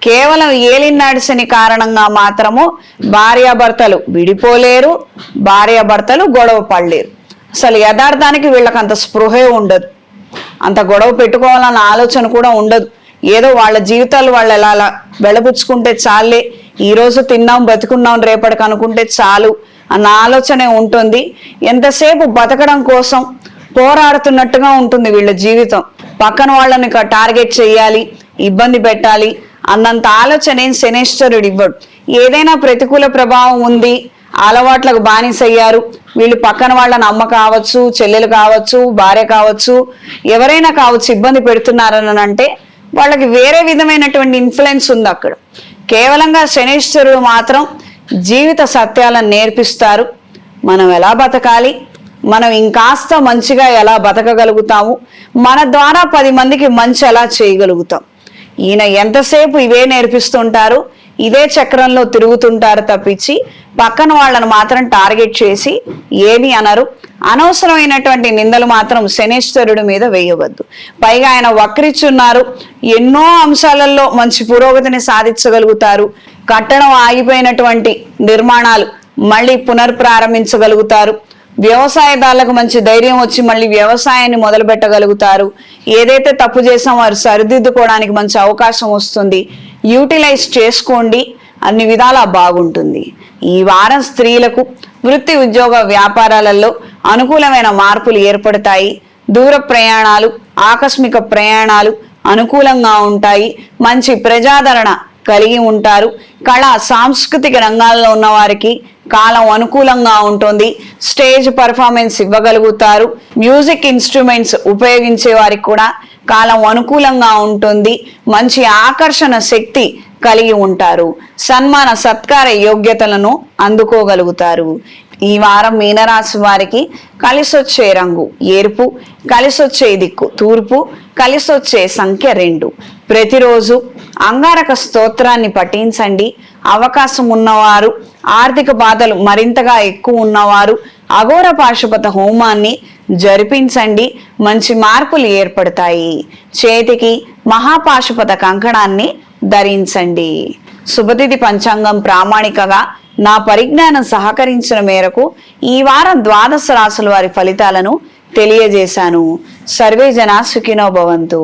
కేవలం ఏలినాటి శని కారణంగా మాత్రము భార్యాభర్తలు విడిపోలేరు, భార్యాభర్తలు గొడవ పడలేరు. అసలు యథార్థానికి వీళ్ళకి అంత స్పృహే ఉండదు, అంత గొడవ పెట్టుకోవాలన్న ఆలోచన కూడా ఉండదు. ఏదో వాళ్ళ జీవితాలు వాళ్ళు ఎలా వెలబుచ్చుకుంటే చాలే, ఈరోజు తిన్నాం బతుకున్నాం రేపటికి అనుకుంటే చాలు అన్న ఆలోచనే ఉంటుంది. ఎంతసేపు బతకడం కోసం పోరాడుతున్నట్టుగా ఉంటుంది వీళ్ళ జీవితం. పక్కన వాళ్ళని టార్గెట్ చేయాలి, ఇబ్బంది పెట్టాలి అన్నంత ఆలోచన ఏం శనేశ్వరుడు ఇవ్వడు. ఏదైనా ప్రతికూల ప్రభావం ఉంది, అలవాట్లకు బానిసయ్యారు, వీళ్ళు పక్కన వాళ్ళని అమ్మ కావచ్చు, చెల్లెలు కావచ్చు, భార్య కావచ్చు, ఎవరైనా కావచ్చు, ఇబ్బంది పెడుతున్నారని అంటే వాళ్ళకి వేరే విధమైనటువంటి ఇన్ఫ్లుయెన్స్ ఉంది అక్కడ. కేవలంగా శనేశ్వరుడు మాత్రం జీవిత సత్యాలను నేర్పిస్తారు. మనం ఎలా బతకాలి, మనం ఇంకాస్త మంచిగా ఎలా బతకగలుగుతాము, మన ద్వారా 10 మందికి మంచి ఎలా చేయగలుగుతాం. ఈయన ఎంతసేపు ఇవే నేర్పిస్తుంటారు, ఇదే చక్రంలో తిరుగుతుంటారు తప్పించి పక్కన వాళ్ళను మాత్రం టార్గెట్ చేసి ఏమి అనరు. అనవసరమైనటువంటి నిందలు మాత్రం శనేశ్వరుడి మీద వేయవద్దు. పైగా ఆయన వక్రిచున్నారు. ఎన్నో అంశాలలో మంచి పురోగతిని సాధించగలుగుతారు. కట్టడం ఆగిపోయినటువంటి నిర్మాణాలు మళ్ళీ పునర్ప్రారంభించగలుగుతారు. వ్యవసాయదారులకు మంచి ధైర్యం వచ్చి మళ్ళీ వ్యవసాయాన్ని మొదలు పెట్టగలుగుతారు. ఏదైతే తప్పు చేసామో వారు సరిదిద్దుకోవడానికి మంచి అవకాశం వస్తుంది. యూటిలైజ్ చేసుకోండి, అన్ని విధాలా బాగుంటుంది. ఈ వారం స్త్రీలకు వృత్తి ఉద్యోగ వ్యాపారాలలో అనుకూలమైన మార్పులు ఏర్పడతాయి. దూర ప్రయాణాలు, ఆకస్మిక ప్రయాణాలు అనుకూలంగా ఉంటాయి. మంచి ప్రజాదరణ కలిగి ఉంటారు. కళా సాంస్కృతిక రంగాల్లో ఉన్న వారికి కాలం అనుకూలంగా ఉంటుంది. స్టేజ్ పర్ఫార్మెన్స్ ఇవ్వగలుగుతారు. మ్యూజిక్ ఇన్స్ట్రుమెంట్స్ ఉపయోగించే వారికి కూడా కాలం అనుకూలంగా ఉంటుంది. మంచి ఆకర్షణ శక్తి కలిగి ఉంటారు. సన్మాన సత్కార యోగ్యతలను అందుకోగలుగుతారు. ఈ వారం మీనరాశి వారికి కలిసొచ్చే రంగు ఎరుపు, కలిసొచ్చే దిక్కు తూర్పు, కలిసొచ్చే సంఖ్య 2. ప్రతిరోజు అంగారక స్తోత్రాన్ని పఠించండి. అవకాశం ఉన్నవారు, ఆర్థిక బాధలు మరింతగా ఎక్కువ ఉన్నవారు అఘోర పాశుపత హోమాన్ని జరిపించండి. మంచి మార్పులు ఏర్పడతాయి. చేతికి మహాపాశుపత కంకణాన్ని ధరించండి. శుభతిథి పంచాంగం ప్రామాణికగా నా పరిజ్ఞానం సహకరించిన మేరకు ఈ వారం 12 రాశుల వారి ఫలితాలను తెలియజేశాను. సర్వే జనా సుఖినో భవంతు.